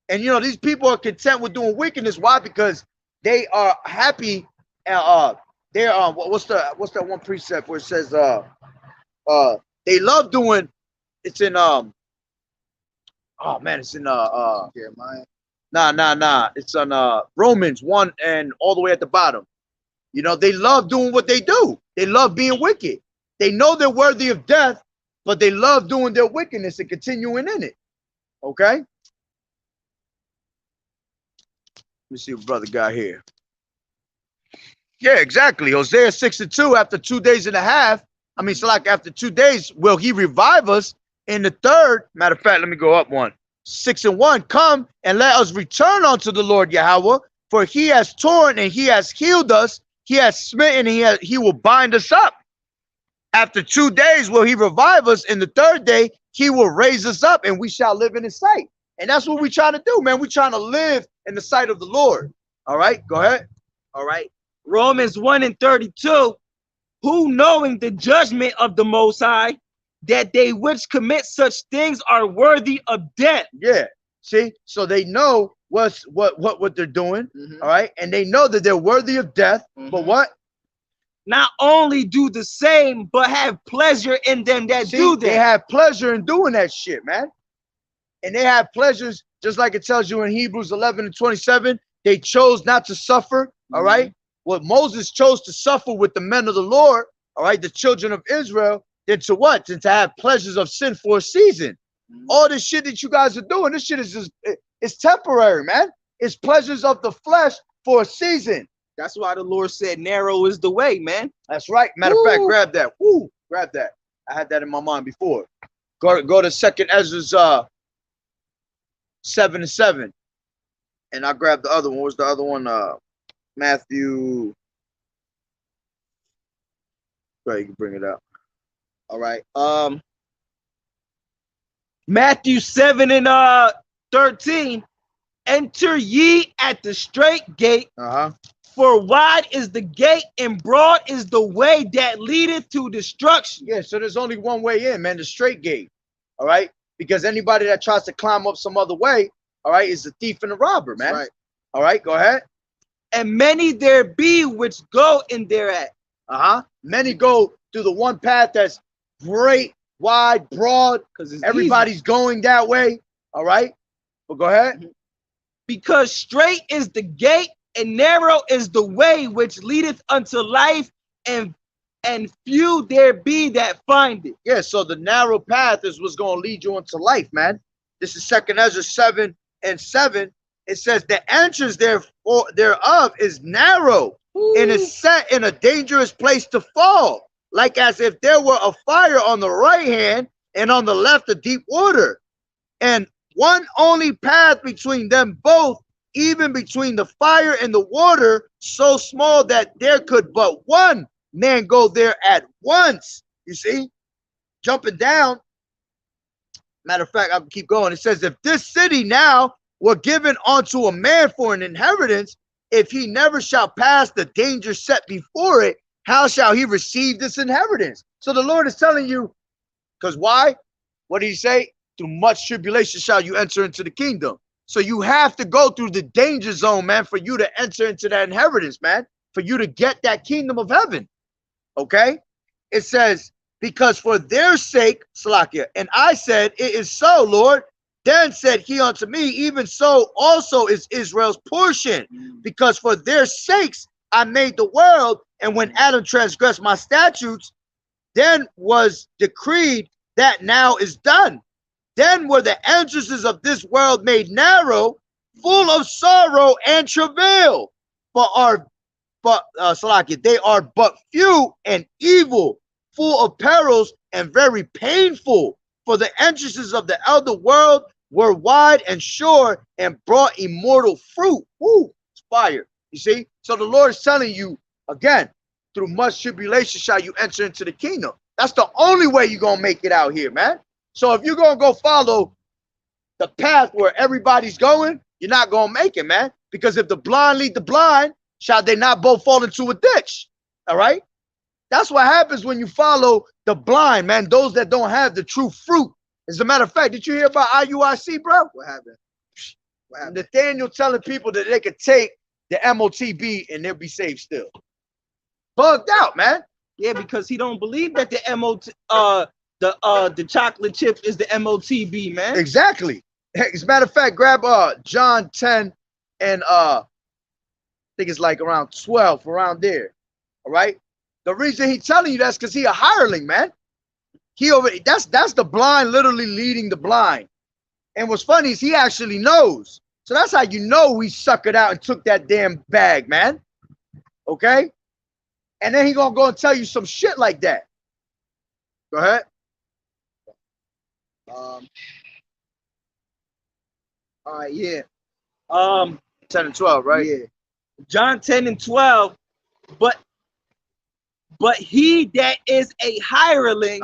And, you know, these people are content with doing wickedness. Why? Because they are happy. They're what's that one precept where it says they love doing, it's in oh man, it's in Jeremiah. Nah. It's on Romans 1 and all the way at the bottom. You know, they love doing what they do. They love being wicked. They know they're worthy of death, but they love doing their wickedness and continuing in it. Okay? Let me see what brother got here. Yeah, exactly. Hosea 6:2, after 2 days and a half, I mean, so like after 2 days, will he revive us? In the third, matter of fact, let me go up one. 6:1, come and let us return unto the Lord Yahweh, for he has torn and he has healed us. He has smitten and he will bind us up. After 2 days will he revive us. In the third day, he will raise us up and we shall live in his sight. And that's what we're trying to do, man. We're trying to live in the sight of the Lord. All right, go ahead. All right. Romans 1 and 32, who knowing the judgment of the Most High, that they which commit such things are worthy of death. Yeah. See, so they know what they're doing. All right. And they know that they're worthy of death. But what? Not only do the same, but have pleasure in them that do that. They have pleasure in doing that shit, man. And they have pleasures, just like it tells you in Hebrews 11 and 27, they chose not to suffer. All right. What Moses chose to suffer with the men of the Lord, all right, the children of Israel, then to what? Then to have pleasures of sin for a season. All this shit that you guys are doing, this shit is just, it's temporary, man. It's pleasures of the flesh for a season. That's why the Lord said narrow is the way, man. That's right. Matter of fact, grab that. Woo, grab that. I had that in my mind before. Go to 2nd Ezra 7 and 7. And I grabbed the other one. What was the other one? Matthew. Go ahead, you can bring it up. All right. Matthew 7 and 13. Enter ye at the straight gate. For wide is the gate and broad is the way that leadeth to destruction. Yeah, so there's only one way in, man, the straight gate. All right? Because anybody that tries to climb up some other way, all right, is a thief and a robber, man. Right. All right, go ahead. And many there be which go in thereat. Many go through the one path that's great, wide, broad, because everybody's going that way. All right. But go ahead. Because straight is the gate and narrow is the way which leadeth unto life, and few there be that find it. Yeah, so the narrow path is what's going to lead you into life, man. This is 2nd Ezra 7 and 7. It says the entrance thereof is narrow and is set in a dangerous place to fall, like as if there were a fire on the right hand and on the left a deep water, and one only path between them both, even between the fire and the water, so small that there could but one man go there at once. You see, jumping down. Matter of fact, I'll keep going. It says, if this city now were given unto a man for an inheritance, if he never shall pass the danger set before it, how shall he receive this inheritance? So the Lord is telling you, because why? What did he say? Through much tribulation shall you enter into the kingdom. So you have to go through the danger zone, man, for you to enter into that inheritance, man, for you to get that kingdom of heaven. Okay? It says, because for their sake, Salakia, and I said, it is so, Lord, Then said he unto me, even so also is Israel's portion, because for their sakes I made the world, and when Adam transgressed my statutes, then was decreed that now is done. Then were the entrances of this world made narrow, full of sorrow and travail, Salakia, they are but few and evil, full of perils and very painful. For the entrances of the elder world were wide and sure and brought immortal fruit. Woo, it's fire. You see? So the Lord is telling you, again, through much tribulation shall you enter into the kingdom. That's the only way you're going to make it out here, man. So if you're going to go follow the path where everybody's going, you're not going to make it, man. Because if the blind lead the blind, shall they not both fall into a ditch? All right? That's what happens when you follow the blind, man. Those that don't have the true fruit. As a matter of fact, did you hear about IUIC, bro? What happened? What happened? Nathaniel telling people that they could take the MOTB and they'll be saved still. Bugged out, man. Yeah, because he don't believe that the chocolate chip is the MOTB, man. Exactly. As a matter of fact, grab John 10 and I think it's like around 12, around there. All right. The reason he's telling you that's because he a hireling, man. He already that's the blind literally leading the blind. And what's funny is he actually knows. So that's how you know we suckered out and took that damn bag, man. Okay? And then he gonna go and tell you some shit like that. Go ahead. All right, yeah. 10 and 12, right? Yeah. John 10 and 12, but he that is a hireling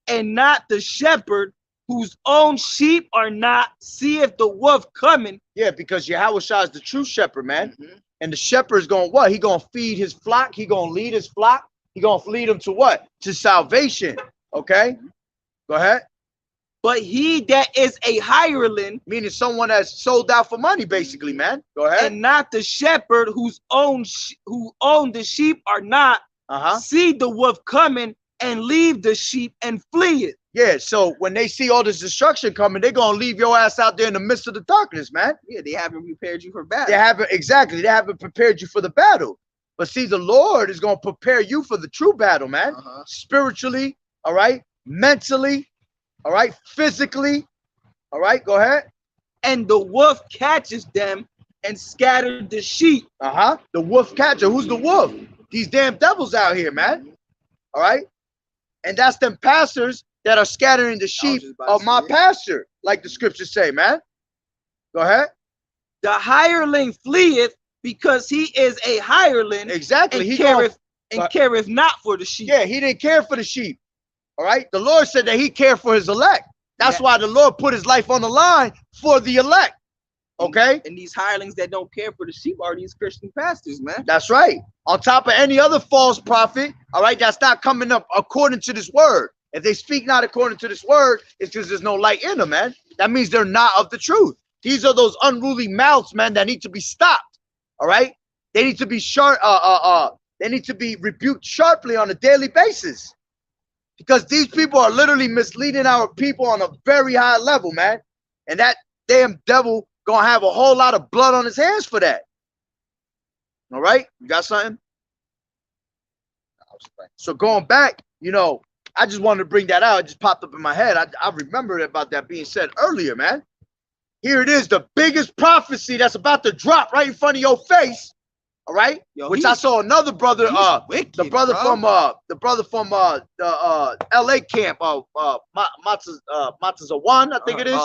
and not the shepherd, whose own sheep are not, seeth the wolf coming. Yeah, because Yahawashi is the true shepherd, man. And the shepherd is going what? He going to feed his flock. He going to lead his flock. He going to lead them to what? To salvation. Okay? Go ahead. But he that is a hireling, meaning someone that's sold out for money, basically, man. Go ahead. And not the shepherd, who own the sheep are not, see the wolf coming and leave the sheep and flee it. Yeah, so when they see all this destruction coming, they're gonna leave your ass out there in the midst of the darkness, man. Yeah, they haven't prepared you for battle. They haven't prepared you for the battle. But see, the Lord is gonna prepare you for the true battle, man. Spiritually, all right, mentally, all right, physically, all right, go ahead. And the wolf catches them and scatters the sheep. The wolf catcher. Who's the wolf? These damn devils out here, man. All right. And that's them pastors that are scattering the sheep of my pasture, like the scriptures say, man. Go ahead. The hireling fleeth because he is a hireling. Exactly. And he careth not for the sheep. Yeah, he didn't care for the sheep. All right. The Lord said that he cared for his elect. That's why the Lord put his life on the line for the elect. Okay. And these hirelings that don't care for the sheep are these Christian pastors, man. That's right. On top of any other false prophet, all right, that's not coming up according to this word. If they speak not according to this word, it's because there's no light in them, man. That means they're not of the truth. These are those unruly mouths, man, that need to be stopped. All right. They need to be sharp. They need to be rebuked sharply on a daily basis. Because these people are literally misleading our people on a very high level, man. And that damn devil gonna have a whole lot of blood on his hands for that. All right, you got something? So going back, you know, I just wanted to bring that out. It just popped up in my head. I remembered about that being said earlier, man. Here it is, the biggest prophecy that's about to drop right in front of your face. All right, which I saw another brother, wicked, the brother from the LA camp, Matazawan, I think it is.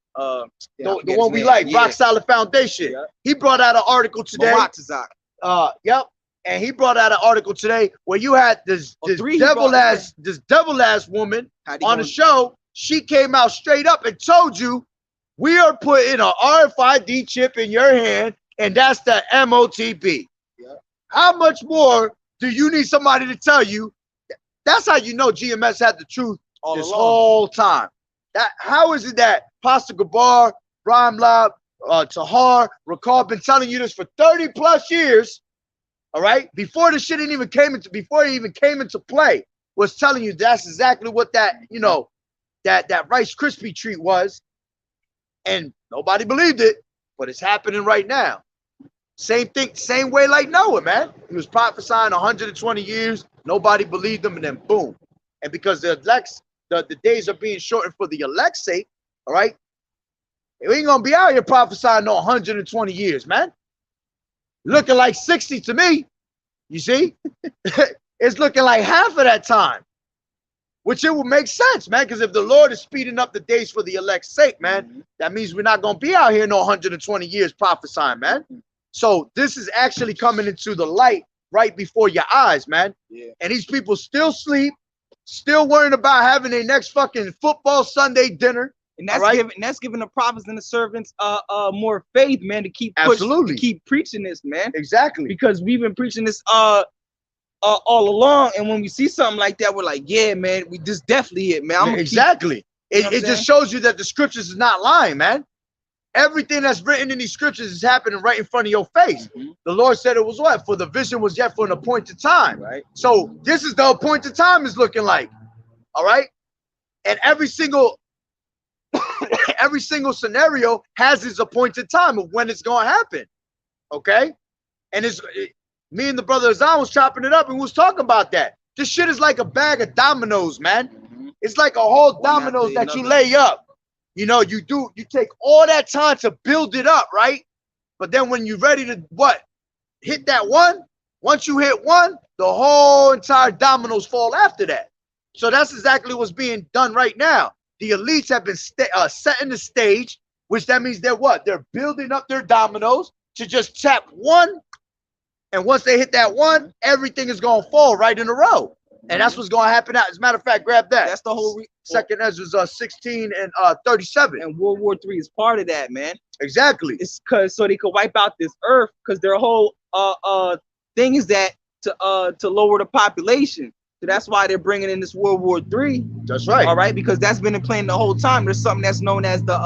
The one we like, Rock Solid Foundation. He brought out an article today. Yep. And he brought out an article today where you had this devil ass woman on the show. She came out straight up and told you, we are putting an RFID chip in your hand, and that's the MOTB. How much more do you need somebody to tell you? That's how you know GMS had the truth this whole time. How is it that Pastor Gabar, Rhyme Lab, Tahar, Ricard been telling you this for 30 plus years? All right, before the shit even came into play, was telling you that's exactly what that, you know, that Rice Krispie treat was, and nobody believed it, but it's happening right now. Same thing, same way like Noah, man. He was prophesying 120 years, nobody believed him, and then boom. And because the days are being shortened for the elect's sake, all right, we ain't gonna be out here prophesying no 120 years, man. Looking like 60 to me, you see? It's looking like half of that time, which it would make sense, man, because if the Lord is speeding up the days for the elect's sake, man, that means we're not gonna be out here no 120 years prophesying, man. So this is actually coming into the light right before your eyes, man. Yeah. And these people still sleep, still worrying about having their next fucking football Sunday dinner. And that's giving the prophets and the servants more faith, man, to keep Absolutely, to keep preaching this, man. Exactly. Because we've been preaching this all along, and when we see something like that, we're like, yeah, man, this definitely it, man. Exactly. It just shows you that the scriptures is not lying, man. Everything that's written in these scriptures is happening right in front of your face. The Lord said it was what? For the vision was yet for an appointed time. Right. So this is the appointed time is looking like. All right. And every single scenario has its appointed time of when it's going to happen. Okay. And me and the brother Azan was chopping it up and we was talking about that. This shit is like a bag of dominoes, man. It's like a whole dominoes that you lay up. You know, you take all that time to build it up, right? But then when you're ready to hit that one, once you hit one, the whole entire dominoes fall after that. So that's exactly what's being done right now. The elites have been setting the stage, which that means they're what? They're building up their dominoes to just tap one. And once they hit that one, everything is going to fall right in a row. And that's what's going to happen now. As a matter of fact, grab that. That's the whole Second Ezra 16 and 37. And World War III is part of that, man. Exactly. It's because so they could wipe out this earth, because their whole thing is that to lower the population. So that's why they're bringing in this World War III. That's right. All right, because that's been in plan the whole time. There's something that's known as the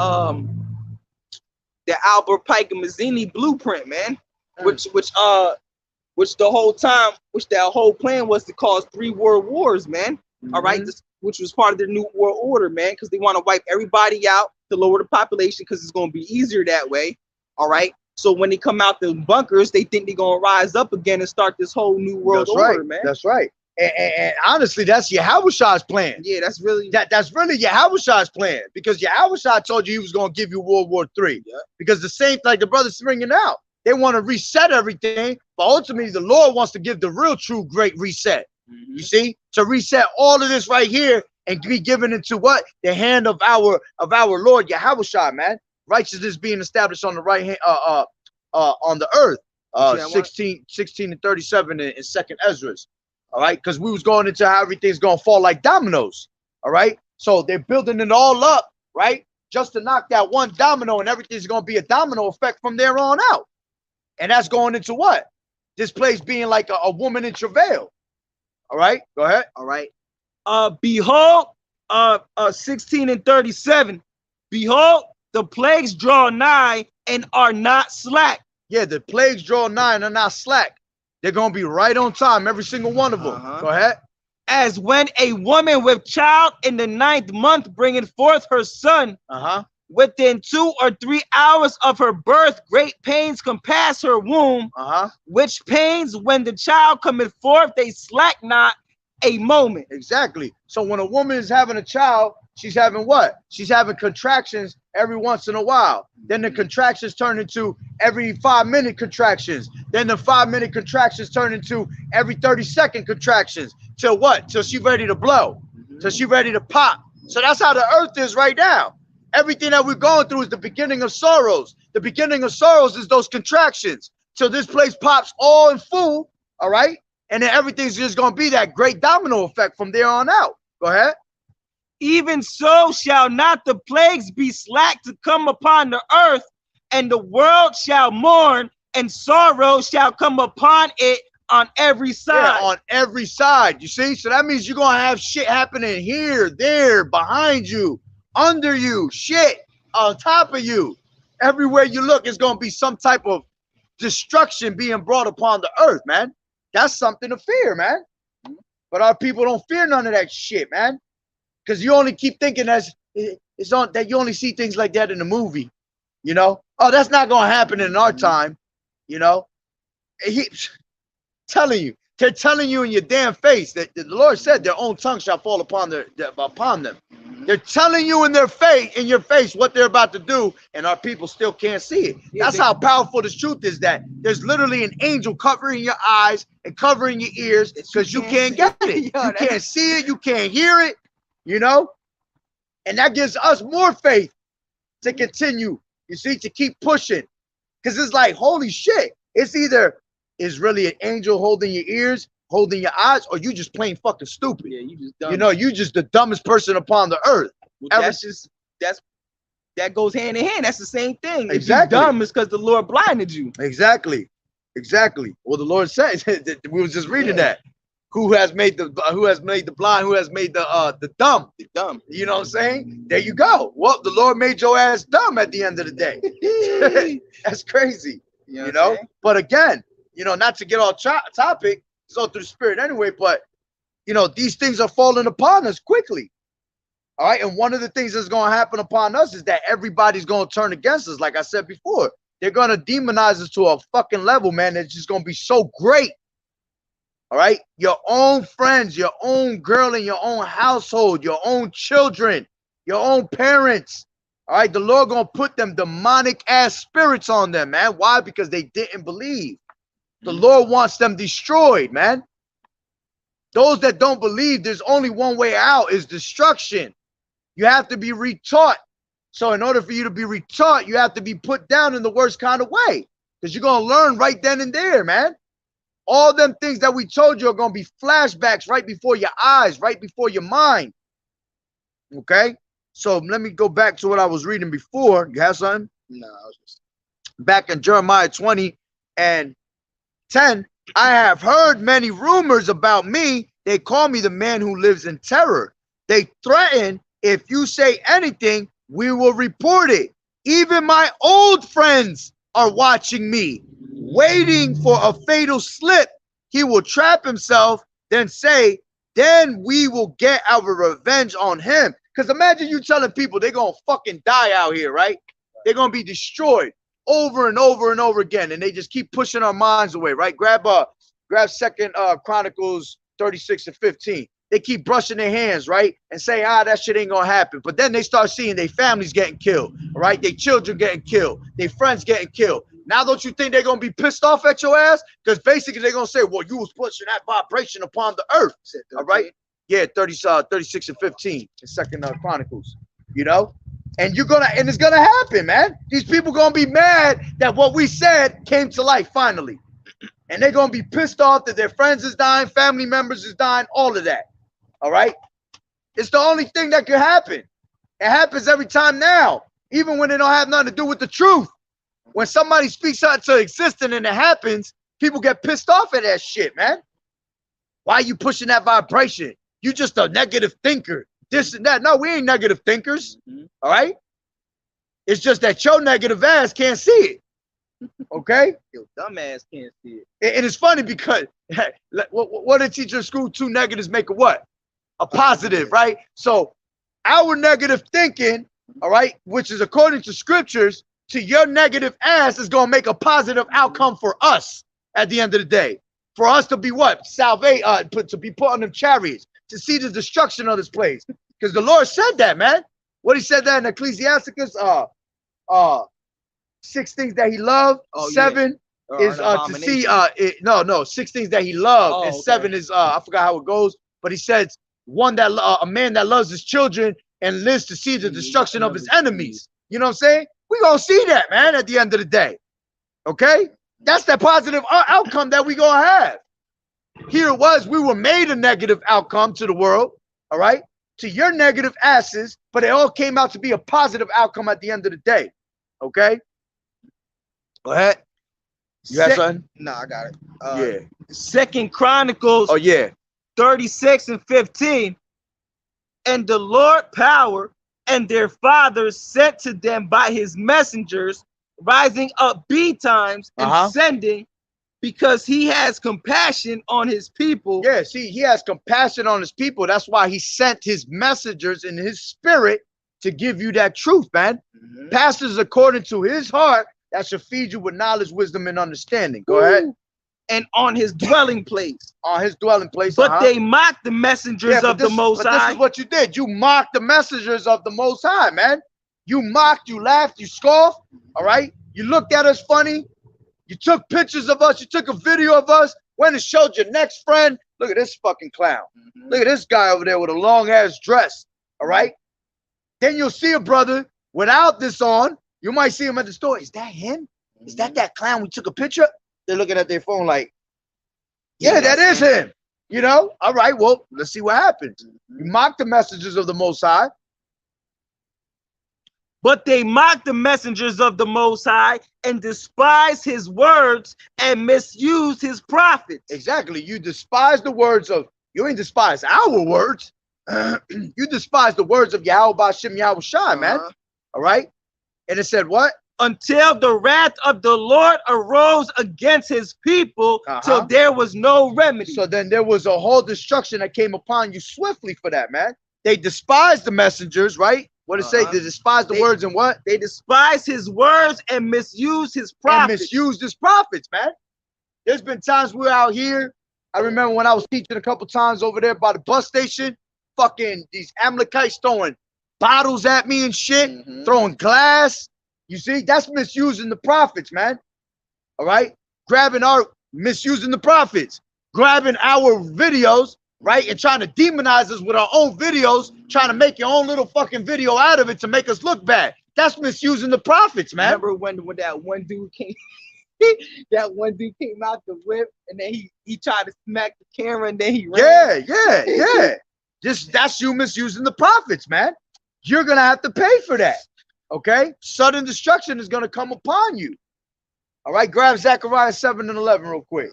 Albert Pike and Mazzini blueprint, man. Which the whole time, that whole plan was to cause 3 world wars, man. All right, which was part of the New World Order, man, because they want to wipe everybody out to lower the population because it's going to be easier that way. All right. So when they come out the bunkers, they think they're going to rise up again and start this whole New World Order, man. That's right. And honestly, that's YAHAWAH'S plan. Yeah, that's really YAHAWAH'S plan, because YAHAWAH told you he was going to give you World War III. Yeah. Because the same, like the brother's bringing out, they want to reset everything, but ultimately the Lord wants to give the real, true, great reset. You see, to reset all of this right here and be given into what? The hand of our Lord YAHAWAH, man. Righteousness being established on the right hand, on the earth. 16 and 37 in Second Ezra's. All right, because we was going into how everything's gonna fall like dominoes. All right, so they're building it all up, right, just to knock that one domino, and everything's gonna be a domino effect from there on out. And that's going into what? This place being like a woman in travail. All right, go ahead. All right. Behold, 16 and 37. Behold, the plagues draw nigh and are not slack. Yeah, the plagues draw nigh and are not slack. They're going to be right on time, every single one of them. Go ahead. As when a woman with child in the 9th month bringeth forth her son, within 2 or 3 hours of her birth, great pains compass her womb, which pains, when the child cometh forth, they slack not a moment. Exactly. So when a woman is having a child, she's having what? She's having contractions every once in a while. Then the contractions turn into every 5-minute contractions. Then the 5-minute contractions turn into every 30-second contractions. Till what? Till she's ready to blow. Till she's ready to pop. So that's how the earth is right now. Everything that we're going through is the beginning of sorrows. The beginning of sorrows is those contractions. Till this place pops all in full, all right? And then everything's just going to be that great domino effect from there on out. Go ahead. Even so shall not the plagues be slack to come upon the earth, and the world shall mourn, and sorrow shall come upon it on every side. Yeah, on every side. You see? So that means you're going to have shit happening here, there, behind you, under you, shit on top of you. Everywhere you look, it's going to be some type of destruction being brought upon the earth, man. That's something to fear, man. But our people don't fear none of that shit, man. because you only keep thinking it's on that you only see things like that in the movie, you know. Oh, that's not gonna happen in our time, you know. Telling you, they're telling you in your damn face that the Lord said their own tongue shall fall upon them. They're telling you in your face what they're about to do, and our people still can't see it. That's how powerful this truth is, that there's literally an angel covering your eyes and covering your ears because you can't get it. You can't see it, you can't hear it, you know? And that gives us more faith to continue, you see, to keep pushing. Because it's like, holy shit, it's either is really an angel holding your ears, holding your eyes, or you just plain fucking stupid. Yeah, you just dumb. You know, you just the dumbest person upon the earth. Well, that goes hand in hand. That's the same thing. Exactly. If you're dumb, it's because the Lord blinded you. Exactly. Well, the Lord says we was just reading that. Who has made the blind? Who has made the dumb? The dumb. You know what I'm saying? There you go. Well, the Lord made your ass dumb at the end of the day. That's crazy. You know. But again, you know, not to get off topic, it's all through the spirit anyway, but you know, these things are falling upon us quickly. All right. And one of the things that's going to happen upon us is that everybody's going to turn against us. Like I said before, they're going to demonize us to a fucking level, man. It's just going to be so great. All right. Your own friends, your own girl in your own household, your own children, your own parents. All right. The Lord going to put them demonic ass spirits on them, man. Why? Because they didn't believe. The Lord wants them destroyed, man. Those that don't believe, there's only one way out, is destruction. You have to be retaught. So in order for you to be retaught, you have to be put down in the worst kind of way, because you're going to learn right then and there, man. All them things that we told you are going to be flashbacks right before your eyes, right before your mind. Okay? So let me go back to what I was reading before. You have something? No, I was just back in Jeremiah 20 and 10. I have heard many rumors about me. They call me the man who lives in terror. They threaten, if you say anything, we will report it. Even my old friends are watching me, waiting for a fatal slip. He will trap himself, then say, then we will get our revenge on him. Because imagine you telling people they're going to fucking die out here, right? They're going to be destroyed over and over and over again. And they just keep pushing our minds away, right? Grab 2nd Chronicles 36 and 15. They keep brushing their hands, right? And say, that shit ain't going to happen. But then they start seeing their families getting killed, right? Their children getting killed, their friends getting killed. Now, don't you think they're going to be pissed off at your ass? Because basically they're going to say, well, you was pushing that vibration upon the earth. All right? Yeah, 36 and 15 in 2nd Chronicles, you know? And it's gonna happen, man. These people gonna be mad that what we said came to life finally. And they're gonna be pissed off that their friends is dying, family members is dying, all of that. All right? It's the only thing that could happen. It happens every time now, even when it don't have nothing to do with the truth. When somebody speaks out to existence and it happens, people get pissed off at that shit, man. Why are you pushing that vibration? You just a negative thinker. This and that. No, we ain't negative thinkers. All right? It's just that your negative ass can't see it. Okay? Your dumb ass can't see it. And it's funny because what did teach in school? 2 negatives make a what? A positive, right? So our negative thinking, all right, which is according to scriptures, to your negative ass is going to make a positive outcome for us at the end of the day. For us to be what? To be put on them chariots, to see the destruction of this place. Because the Lord said that, man. What he said that in Ecclesiasticus, 6 things that he loved. 7 is to see 6 things that he loved, and 7 is I forgot how it goes, but he says a man that loves his children and lives to see the destruction of his enemies. You know what I'm saying? We gonna see that, man, at the end of the day. Okay? That's that positive outcome that we gonna have. Here it was, we were made a negative outcome to the world, all right? To your negative asses, but it all came out to be a positive outcome at the end of the day. Okay? Go ahead. You have something? No, I got it. Yeah. 2nd Chronicles 36 and 15. And the Lord power and their fathers sent to them by his messengers, rising up betimes and sending Because he has compassion on his people. Yeah, see, he has compassion on his people. That's why he sent his messengers in his spirit to give you that truth, man. Pastors according to his heart, that should feed you with knowledge, wisdom, and understanding. Go ahead. And on his dwelling place. On his dwelling place. But they mocked the messengers of the Most High. This is what you did. You mocked the messengers of the Most High, man. You mocked, you laughed, you scoffed. All right. You looked at us funny. You took pictures of us. You took a video of us. Went and showed your next friend. Look at this fucking clown. Look at this guy over there with a long ass dress. All right. Then you'll see a brother without this on. You might see him at the store. Is that him? Is that clown we took a picture? They're looking at their phone like, yeah, that is him. You know? All right, well, let's see what happens. You mock the messengers of the Most High. But they mocked the messengers of the Most High and despised his words and misused his prophets. Exactly. You despise the words of, you ain't despise our words. You despise the words of YAHAWAH'S Yahawashi, man. All right. And it said what? Until the wrath of the Lord arose against his people, till there was no remedy. So then there was a whole destruction that came upon you swiftly for that, man. They despised the messengers, right? What did it say? They despised the words and what? They despised his words and misused his prophets. And misused his prophets, man. There's been times we're out here. I remember when I was teaching a couple times over there by the bus station, fucking these Amalekites throwing bottles at me and shit, throwing glass. You see, that's misusing the prophets, man. All right? Misusing the prophets. Grabbing our videos, right? And trying to demonize us with our own videos, trying to make your own little fucking video out of it to make us look bad. That's misusing the prophets, man. Remember when that one dude came, that one dude came out the whip and then he tried to smack the camera and then he ran. Yeah. That's you misusing the prophets, man. You're gonna have to pay for that. Okay? Sudden destruction is gonna come upon you. All right, grab Zechariah 7 and 11 real quick.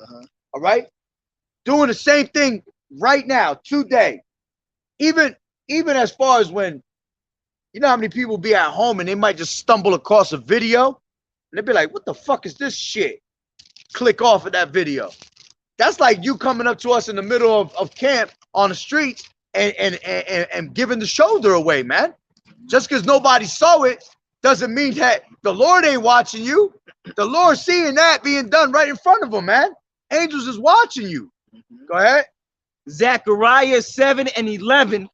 All right, doing the same thing right now, today. Even as far as when, you know how many people be at home and they might just stumble across a video and they'd be like, what the fuck is this shit? Click off of that video. That's like you coming up to us in the middle of camp on the streets and giving the shoulder away, man. Just because nobody saw it doesn't mean that the Lord ain't watching you. The Lord's seeing that being done right in front of him, man. Angels is watching you. Go ahead. Zechariah 7 and 11.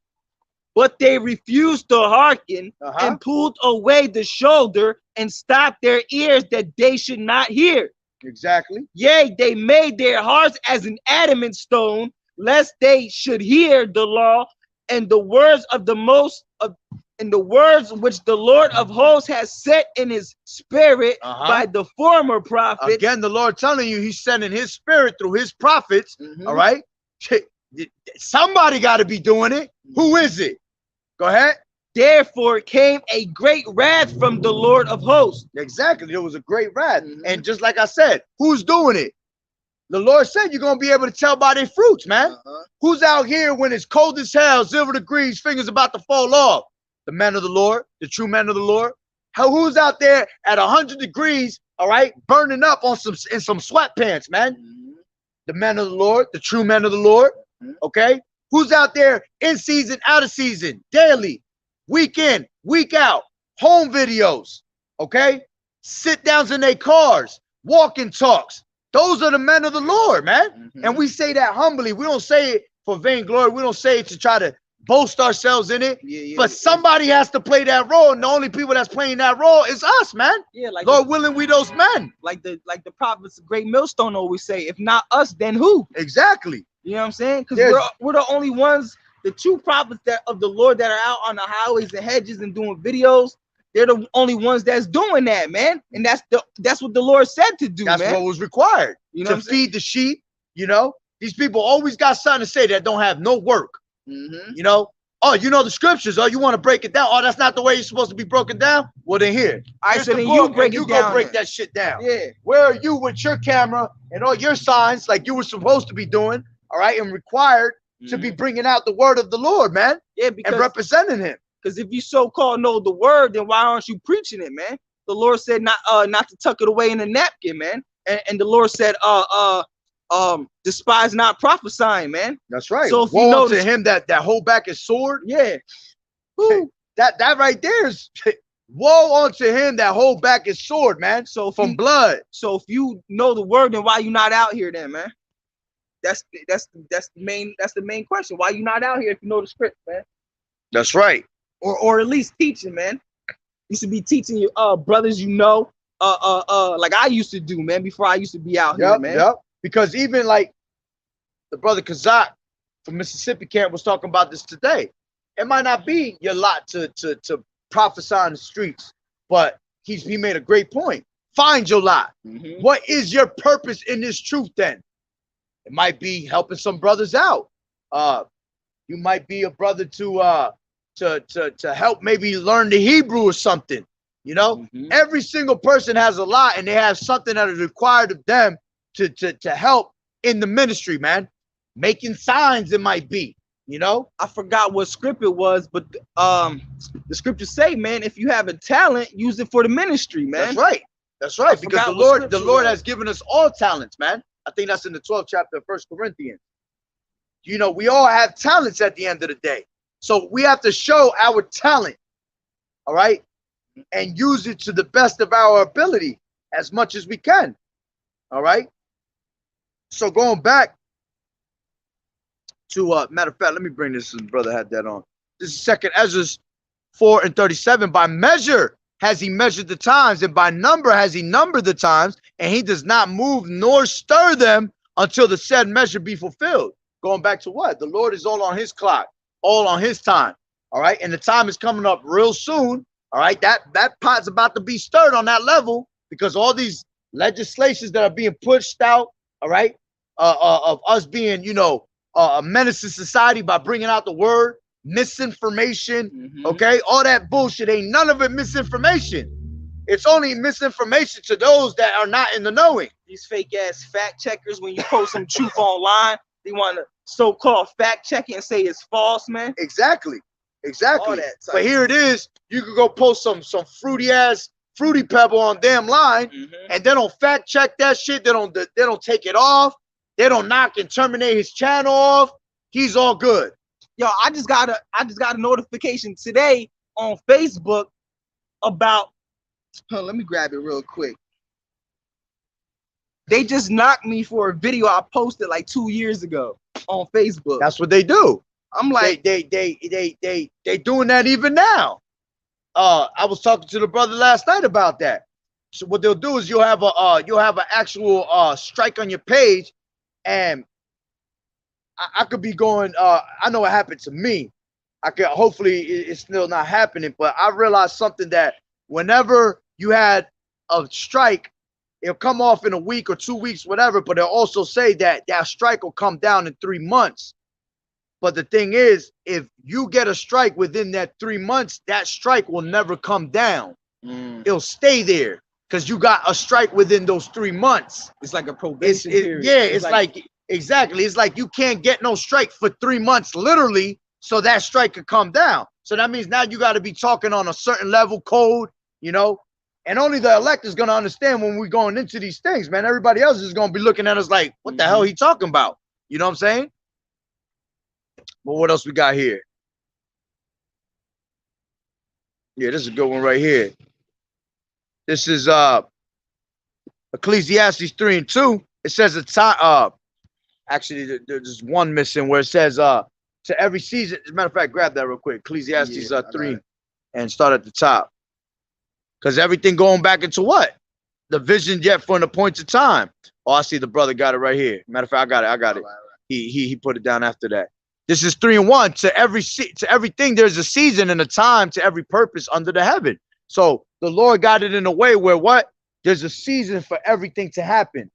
But they refused to hearken and pulled away the shoulder and stopped their ears that they should not hear. Exactly. Yea, they made their hearts as an adamant stone, lest they should hear the law and the words of the and the words which the Lord of hosts has set in his spirit by the former prophet. Again, the Lord telling you he's sending his spirit through his prophets. All right. Somebody got to be doing it. Who is it? Go ahead. Therefore came a great wrath from the Lord of hosts. Exactly. There was a great wrath. And just like I said, who's doing it? The Lord said you're going to be able to tell by their fruits, man. Who's out here when it's cold as hell, 0 degrees, fingers about to fall off? The men of the Lord, the true men of the Lord. Who's out there at 100 degrees, all right, burning up on some sweatpants, man? The men of the Lord, the true men of the Lord, okay? Who's out there in season, out of season, daily, week in, week out, home videos, okay? Sit downs in their cars, walking talks. Those are the men of the Lord, man. And we say that humbly. We don't say it for vainglory. We don't say it to try to boast ourselves in it. But somebody has to play that role. And the only people that's playing that role is us, man. Yeah, like Lord willing, we those men. Like the prophets of Great Millstone always say, if not us, then who? Exactly. You know what I'm saying? Because we're the only ones, the true prophets of the Lord that are out on the highways and hedges and doing videos. They're the only ones that's doing that, man. And that's what the Lord said to do, that's man. What was required. You know, to feed the sheep. You know, these people always got something to say that don't have no work. You know, oh, you know the scriptures. Oh, you want to break it down? Oh, that's not the way it's supposed to be broken down. Well, then here. I said, then you break it down. You go break that shit down. Yeah. Where are you with your camera and all your signs like you were supposed to be doing? All right, and required to be bringing out the word of the Lord, man. Yeah, because and representing him. Because if you so-called know the word, then why aren't you preaching it, man? The Lord said not to tuck it away in a napkin, man. And the Lord said, despise not prophesying, man. That's right. So if you woe notice, unto him that hold back his sword. yeah, That right there is woe unto him that hold back his sword, man. So from blood. So if you know the word, then why you not out here, then, man? That's the main question. Why you not out here if you know the script, man? That's right. Or at least teaching, man. You should be teaching your brothers, you know, like I used to do, man, before I used to be out here, man. Yep. Because even like the brother Kazak from Mississippi camp was talking about this today. It might not be your lot to prophesy in the streets, but he made a great point. Find your lot. What is your purpose in this truth then? It might be helping some brothers out. You might be a brother to help maybe learn the Hebrew or something. You know, every single person has a lot, and they have something that is required of them to help in the ministry, man. Making signs, it might be. You know, I forgot what script it was, but the scriptures say, man, if you have a talent, use it for the ministry, man. That's right. That's right. Because the Lord has given us all talents, man. I think that's in the 12th chapter of 1 Corinthians. You know, we all have talents at the end of the day. So we have to show our talent, all right, and use it to the best of our ability as much as we can, all right? So going back to, matter of fact, let me bring this, brother had that on. This is 2nd Ezra 4:37. By measure has he measured the times, and by number has he numbered the times, and he does not move nor stir them until the said measure be fulfilled. Going back to what? The Lord is all on his clock, all on his time. All right. And the time is coming up real soon. All right. That pot's about to be stirred on that level, because all these legislations that are being pushed out, all right, of us being, you know, a menace to society by bringing out the word, misinformation, okay, all that bullshit, ain't none of it misinformation. It's only misinformation to those that are not in the knowing. These fake ass fact checkers, when you post some truth online, they want to so-called fact check it and say it's false, man. Exactly. But here it is. You could go post some fruity pebble on damn line, and they don't fact check that shit. They don't take it off. They don't knock and terminate his channel off. He's all good. Yo, I just got a notification today on Facebook about, let me grab it real quick. They just knocked me for a video I posted like 2 years ago on Facebook. That's what they do. I'm like, they doing that even now. I was talking to the brother last night about that. So what they'll do is you'll have an actual strike on your page, and I could be going. I know what happened to me. Hopefully it's still not happening, but I realized something, that whenever you had a strike, it'll come off in a week or 2 weeks, whatever, but they'll also say that that strike will come down in 3 months. But the thing is, if you get a strike within that 3 months, that strike will never come down. It'll stay there because you got a strike within those 3 months. It's like a probation period. Yeah, it's like exactly. It's like you can't get no strike for 3 months, literally, so that strike could come down. So that means now you got to be talking on a certain level code, you know, and only the elect is going to understand when we're going into these things, man. Everybody else is going to be looking at us like, what the hell he talking about? You know what I'm saying? But what else we got here? Yeah, this is a good one right here. This is Ecclesiastes 3:2. It says a time. Actually, there's one missing where it says to every season. As a matter of fact, grab that real quick. Ecclesiastes 3, and start at the top. Because everything going back into what? The vision yet for an appointed time. Oh, I see the brother got it right here. Matter of fact, I got it. He put it down after that. This is 3:1. To everything there's a season and a time to every purpose under the heaven. So the Lord got it in a way where what? There's a season for everything to happen.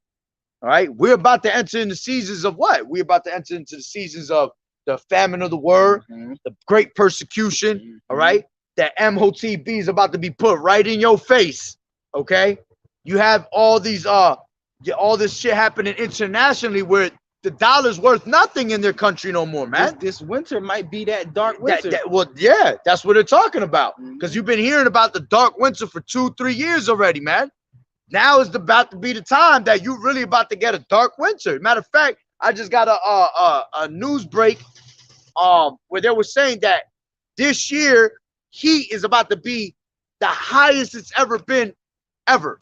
All right. We're about to enter into seasons of what? We're about to enter into the seasons of the famine of the word, the great persecution. All right. That MOTB is about to be put right in your face. Okay. You have all these all this shit happening internationally where the dollar's worth nothing in their country no more, man. This winter might be that dark winter. Well, yeah, that's what they're talking about. Because you've been hearing about the dark winter for 2-3 years already, man. now is about to be the time that you really about to get a dark winter. Matter of fact, I just got a news break where they were saying that this year heat is about to be the highest it's ever been ever.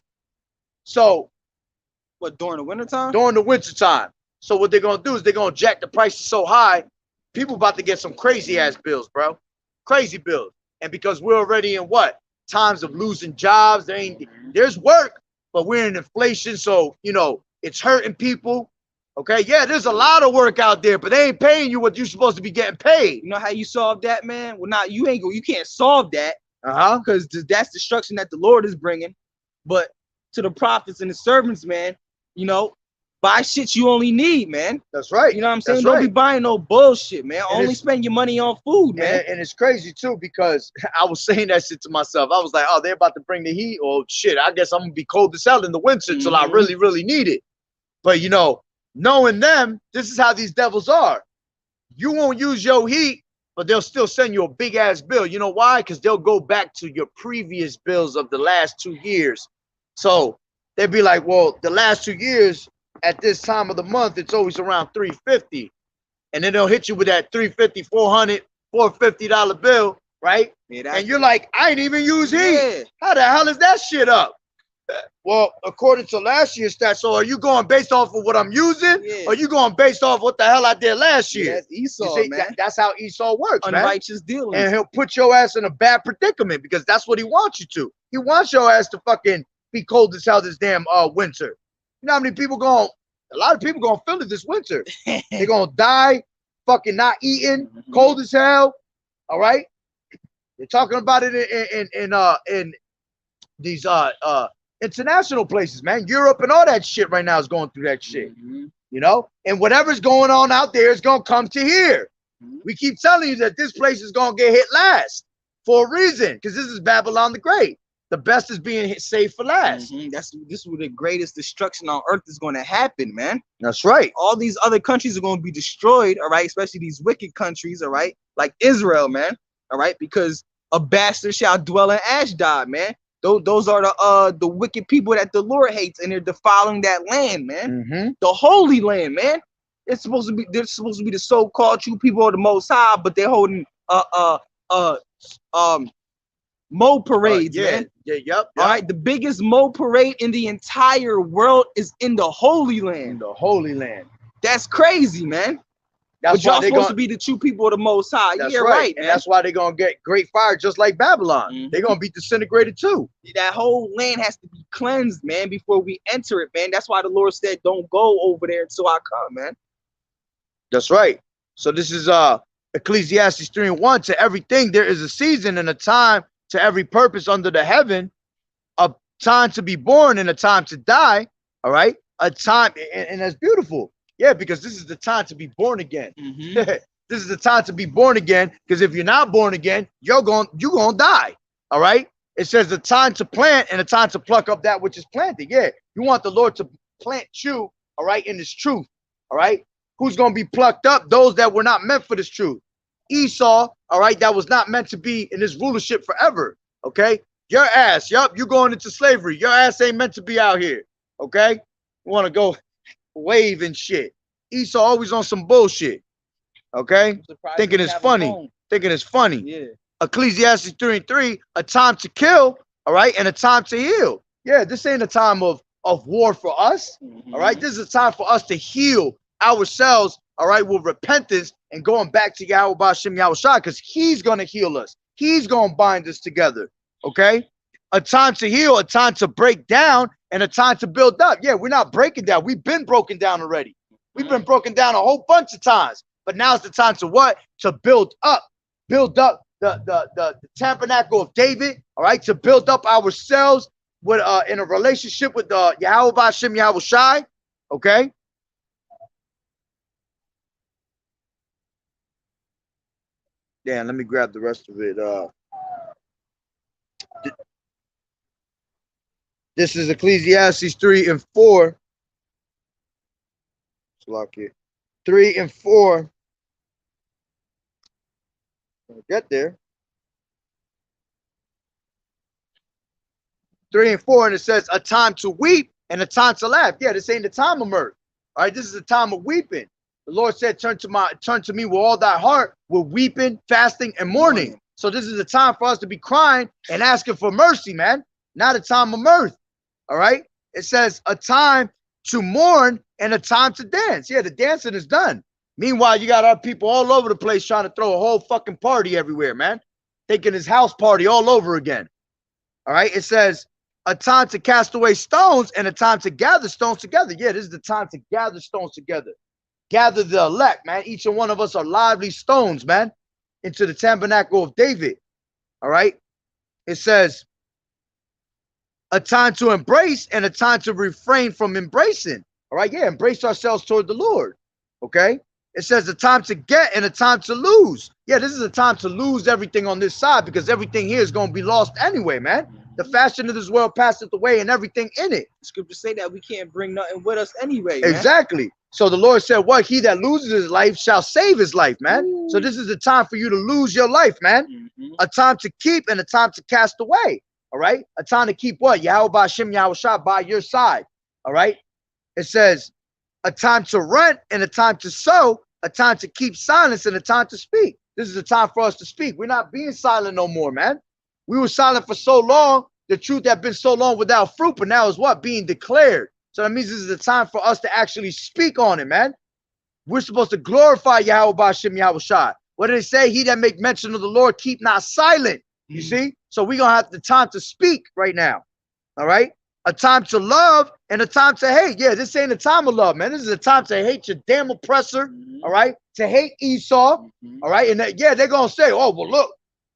So What, during the wintertime? during the winter time. So what they're gonna do is they're gonna jack the prices so high, people about to get some crazy ass bills, bro. Crazy bills. And because we're already in what? Times of losing jobs. There's work, but we're in inflation, so you know it's hurting people. Okay, yeah, there's a lot of work out there, but they ain't paying you what you're supposed to be getting paid. You know how you solve that, man? Well, not you can't solve that because that's destruction that the Lord is bringing. But to the prophets and the servants, man, you know, buy shit you only need, man. That's right. You know what I'm saying? That's Don't right. be buying no bullshit, man. And Only spend your money on food, man. And it's crazy too because I was saying that shit to myself. I was like, oh, they're about to bring the heat. Oh shit, I guess I'm gonna be cold as hell in the winter till I really, really need it. But you know, knowing them, this is how these devils are. You won't use your heat, but they'll still send you a big ass bill. You know why? Because they'll go back to your previous bills of the last 2 years. So they'd be like, well, the last 2 years at this time of the month, it's always around $350. And then they'll hit you with that $350, $400, $450 bill, right? Yeah, and you're like, I ain't even use heat. Yeah. How the hell is that shit up? Well, according to last year's stats, so are you going based off of what I'm using? Yeah. Or are you going based off what the hell I did last year? That's Esau, You see, man. that's how Esau works, Unrighteous man. dealings. And he'll put your ass in a bad predicament because that's what he wants you to. He wants your ass to fucking be cold as hell this damn winter. You know how many people a lot of people gonna feel it this winter. They're gonna die fucking not eating, cold as hell. All right. They're talking about it in these international places, man. Europe and all that shit right now is going through that shit. You know, and whatever's going on out there is gonna come to here. We keep telling you that this place is gonna get hit last for a reason, because this is Babylon the Great. The best is being saved for last. This is where the greatest destruction on earth is going to happen, man. That's right. All these other countries are going to be destroyed, all right? Especially these wicked countries, all right? Like Israel, man, all right? Because a bastard shall dwell in Ashdod, man. Those are the wicked people that the Lord hates, and they're defiling that land, man. The holy land, man. They're supposed to be the so-called true people of the Most High, but they're holding Mo parades, man. Yep. All right, the biggest Mo parade in the entire world is in the Holy Land. In the Holy Land. That's crazy, man. That's but y'all supposed to be the true people of the Most High. That's yeah, right. And man. that's why they're gonna get great fire, just like Babylon. They're gonna be disintegrated too. That whole land has to be cleansed, man, before we enter it, man. That's why the Lord said, "Don't go over there until I come," man. That's right. So this is Ecclesiastes 3:1. To everything there is a season and a time to every purpose under the heaven, a time to be born and a time to die. All right, a time, and that's beautiful. Yeah, because this is the time to be born again. This is the time to be born again. Because if you're not born again, you're gonna die. All right. It says the time to plant and a time to pluck up that which is planted. Yeah, you want the Lord to plant you, all right, in this truth. All right. Who's gonna be plucked up? Those that were not meant for this truth. Esau, all right, that was not meant to be in this rulership forever. Okay, your ass, yup, you going into slavery. Your ass ain't meant to be out here. Okay, you want to go wave and shit. Esau always on some bullshit. Okay, thinking it's funny. Yeah. Ecclesiastes 3:3, a time to kill, all right, and a time to heal. Yeah, this ain't a time of war for us. All right, this is a time for us to heal ourselves, all right, with repentance and going back to YAHAWAH'S, because he's going to heal us. He's going to bind us together, okay? A time to heal, a time to break down, and a time to build up. Yeah, we're not breaking down. We've been broken down already. We've been broken down a whole bunch of times. But now's the time to what? To build up. Build up the tabernacle of David, all right? To build up ourselves with in a relationship with YAHAWAH'S, okay? Damn, let me grab the rest of it. This is Ecclesiastes 3:4. Lock it. 3:4. Get there. 3 and 4, and it says a time to weep and a time to laugh. Yeah, this ain't the time of mirth. All right, this is a time of weeping. The Lord said, turn to me with all thy heart, with weeping, fasting, and mourning. So this is a time for us to be crying and asking for mercy, man. Not a time of mirth. All right. It says a time to mourn and a time to dance. Yeah, the dancing is done. Meanwhile, you got our people all over the place trying to throw a whole fucking party everywhere, man. Thinking it's house party all over again. All right. It says a time to cast away stones and a time to gather stones together. Yeah, this is the time to gather stones together. Gather the elect, man. Each and one of us are lively stones, man, into the tabernacle of David. All right. It says a time to embrace and a time to refrain from embracing. All right. Yeah. Embrace ourselves toward the Lord. Okay. It says a time to get and a time to lose. Yeah. This is a time to lose everything on this side because everything here is going to be lost anyway, man. The fashion of this world passeth away and everything in it. The scriptures say that we can't bring nothing with us anyway, man. Exactly. So the Lord said, what? He that loses his life shall save his life, man. Ooh. So this is the time for you to lose your life, man. A time to keep and a time to cast away. All right. A time to keep what? YAHAWAH'S by your side. All right. It says a time to rent and a time to sow, a time to keep silence and a time to speak. This is a time for us to speak. We're not being silent no more, man. We were silent for so long. The truth had been so long without fruit, but now is what? Being declared. So that means this is the time for us to actually speak on it, man. We're supposed to glorify Yahweh B'Shem Yahushua. What did it say? He that make mention of the Lord, keep not silent. You see? So we're going to have the time to speak right now. All right? A time to love and a time to hate. Yeah, this ain't a time of love, man. This is a time to hate your damn oppressor. All right? To hate Esau. All right? And yeah, they're going to say, oh, well, look.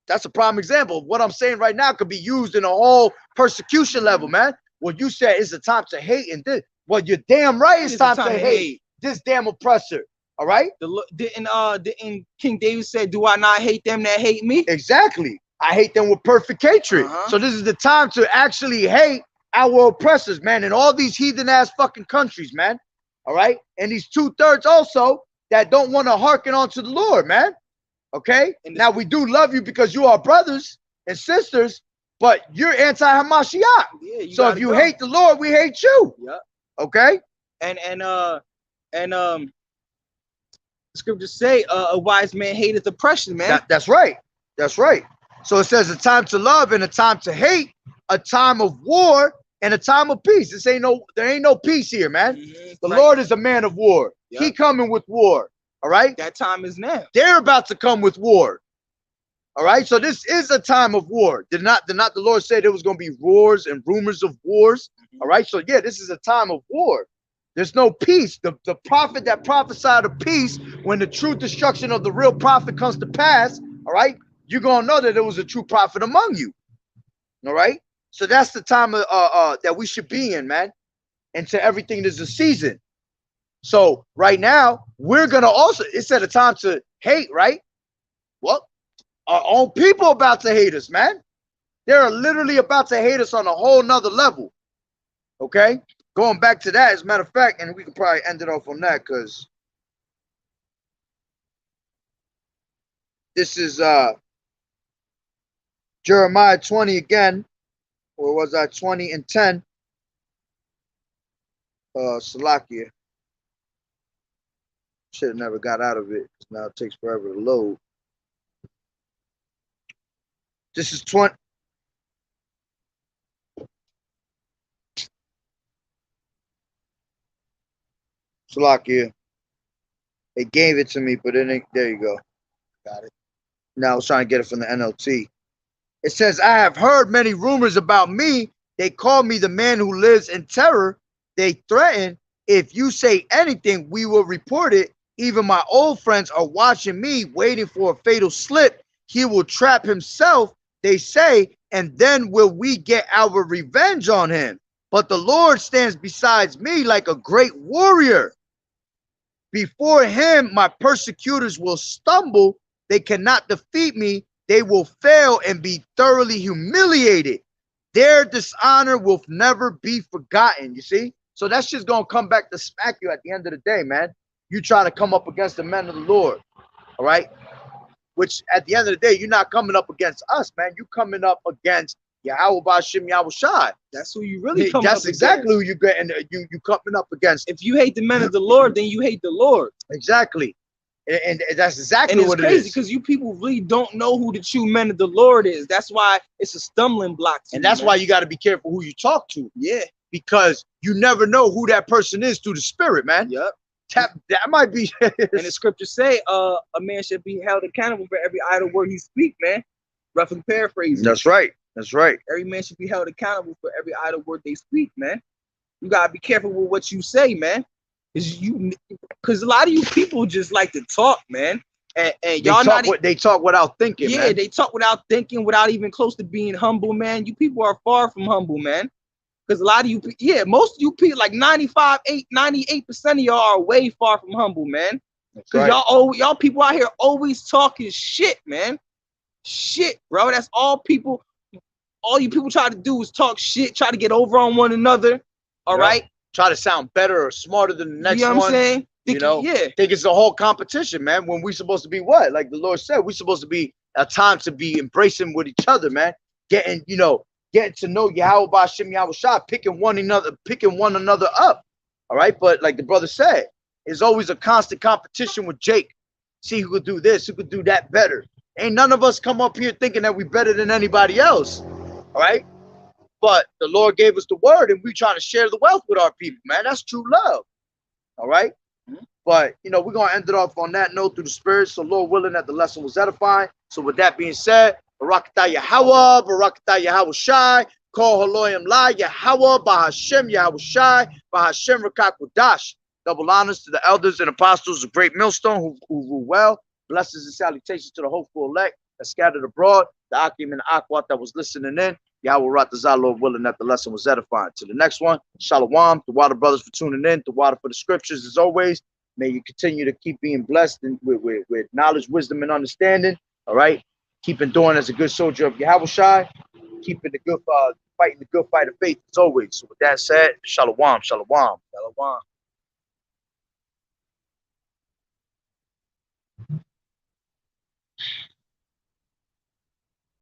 That's a prime example of what I'm saying right now could be used in a whole persecution level, man. Well, you said it's a time to hate and this. Well, you're damn right it's time to hate this damn oppressor. All right? Didn't King David said, do I not hate them that hate me? Exactly. I hate them with perfect hatred. So this is the time to actually hate our oppressors, man, in all these heathen ass fucking countries, man. All right? And these 2/3 also that don't want to hearken onto the Lord, man. Okay, now we do love you because you are brothers and sisters, but you're anti-Hamashiach. Yeah, so if you hate the Lord, we hate you. Yeah. Okay. And the scriptures say a wise man hateth oppression, man. That's right. That's right. So it says a time to love and a time to hate, a time of war and a time of peace. There ain't no peace here, man. The Lord is a man of war. Yep. He coming with war. All right. That time is now. They're about to come with war. All right. So this is a time of war. Did not the Lord say there was going to be wars and rumors of wars? All right. So yeah, this is a time of war. There's no peace. The prophet that prophesied of peace, when the true destruction of the real prophet comes to pass, all right, you're going to know that there was a true prophet among you. All right. So that's the time that we should be in, man. And to everything, there's a season. So right now, we're going to also, it's at a time to hate, right? Well, our own people about to hate us, man. They're literally about to hate us on a whole nother level. Okay? Going back to that, as a matter of fact, and we can probably end it off on that because this is Jeremiah 20 again. Or was that 20 and 10? Salakia. Should have never got out of it. Now it takes forever to load. This is 20. Salakia. It gave it to me, but it ain't. There you go. Got it. Now I was trying to get it from the NLT. It says, I have heard many rumors about me. They call me the man who lives in terror. They threaten, if you say anything, we will report it. Even my old friends are watching me, waiting for a fatal slip. He will trap himself, they say, and then will we get our revenge on him. But the Lord stands beside me like a great warrior. Before him, my persecutors will stumble. They cannot defeat me. They will fail and be thoroughly humiliated. Their dishonor will never be forgotten, you see? So that's just going to come back to smack you at the end of the day, man. You try to come up against the men of the Lord, all right? Which at the end of the day, you're not coming up against us, man. You're coming up against Yahweh Ba'Shem Yahushai. That's who you really come That's up exactly against. who you get, and you coming up against. If you hate the men of the Lord, then you hate the Lord. Exactly, and that's exactly And it's what it crazy is. because you people really don't know who the true men of the Lord is. That's why it's a stumbling block to And you, that's man. why you got to be careful who you talk to, Yeah. because you never know who that person is through the spirit, man. Yep. That might be. And the scriptures say, a man should be held accountable for every idle word he speak, man. Roughly paraphrasing. That's right. That's right. Every man should be held accountable for every idle word they speak, man. You gotta be careful with what you say, man. Because a lot of you people just like to talk, man. And y'all they talk without thinking, yeah, man. they talk without thinking, without even close to being humble, man. You people are far from humble, man. Because a lot of you, yeah, most of you people, like 98% of y'all are way far from humble, man. Because y'all people out here always talking shit, man. Shit, bro. That's all you people try to do is talk shit, try to get over on one another. All right. Try to sound better or smarter than the next you know what I'm saying? You know, yeah. Think it's a whole competition, man. When we supposed to be what? Like the Lord said, we supposed to be a time to be embracing with each other, man. Getting to know Yahweh Ba'Shem Yahushai, picking one another up. All right. But like the brother said, there's always a constant competition with Jake. See who could do this, who could do that better. Ain't none of us come up here thinking that we better than anybody else. All right. But the Lord gave us the word, and we trying to share the wealth with our people, man. That's true love. All right. But, you know, we're going to end it off on that note through the spirit. So, Lord willing, that the lesson was edifying. So, with that being said, Barakatah Yahweh, Barakatah Yahushai, Call Haloyim La, Yahweh, Bahashem Yahushai, Bahashem Rakakwadash. Double honors to the elders and apostles of Great Millstone who rule well. Blessings and salutations to the hopeful elect that scattered abroad, the Akim and the Akwat that was listening in. Yahweh Ratazah, Lord willing, that the lesson was edifying. To the next one, Shalom, the Water Brothers for tuning in, the Water for the Scriptures as always. May you continue to keep being blessed and with knowledge, wisdom, and understanding. All right. Keep enduring as a good soldier of Yahushai. Keeping the good fighting the good fight of faith as always. So with that said, Shalom, Shalom. Shalom.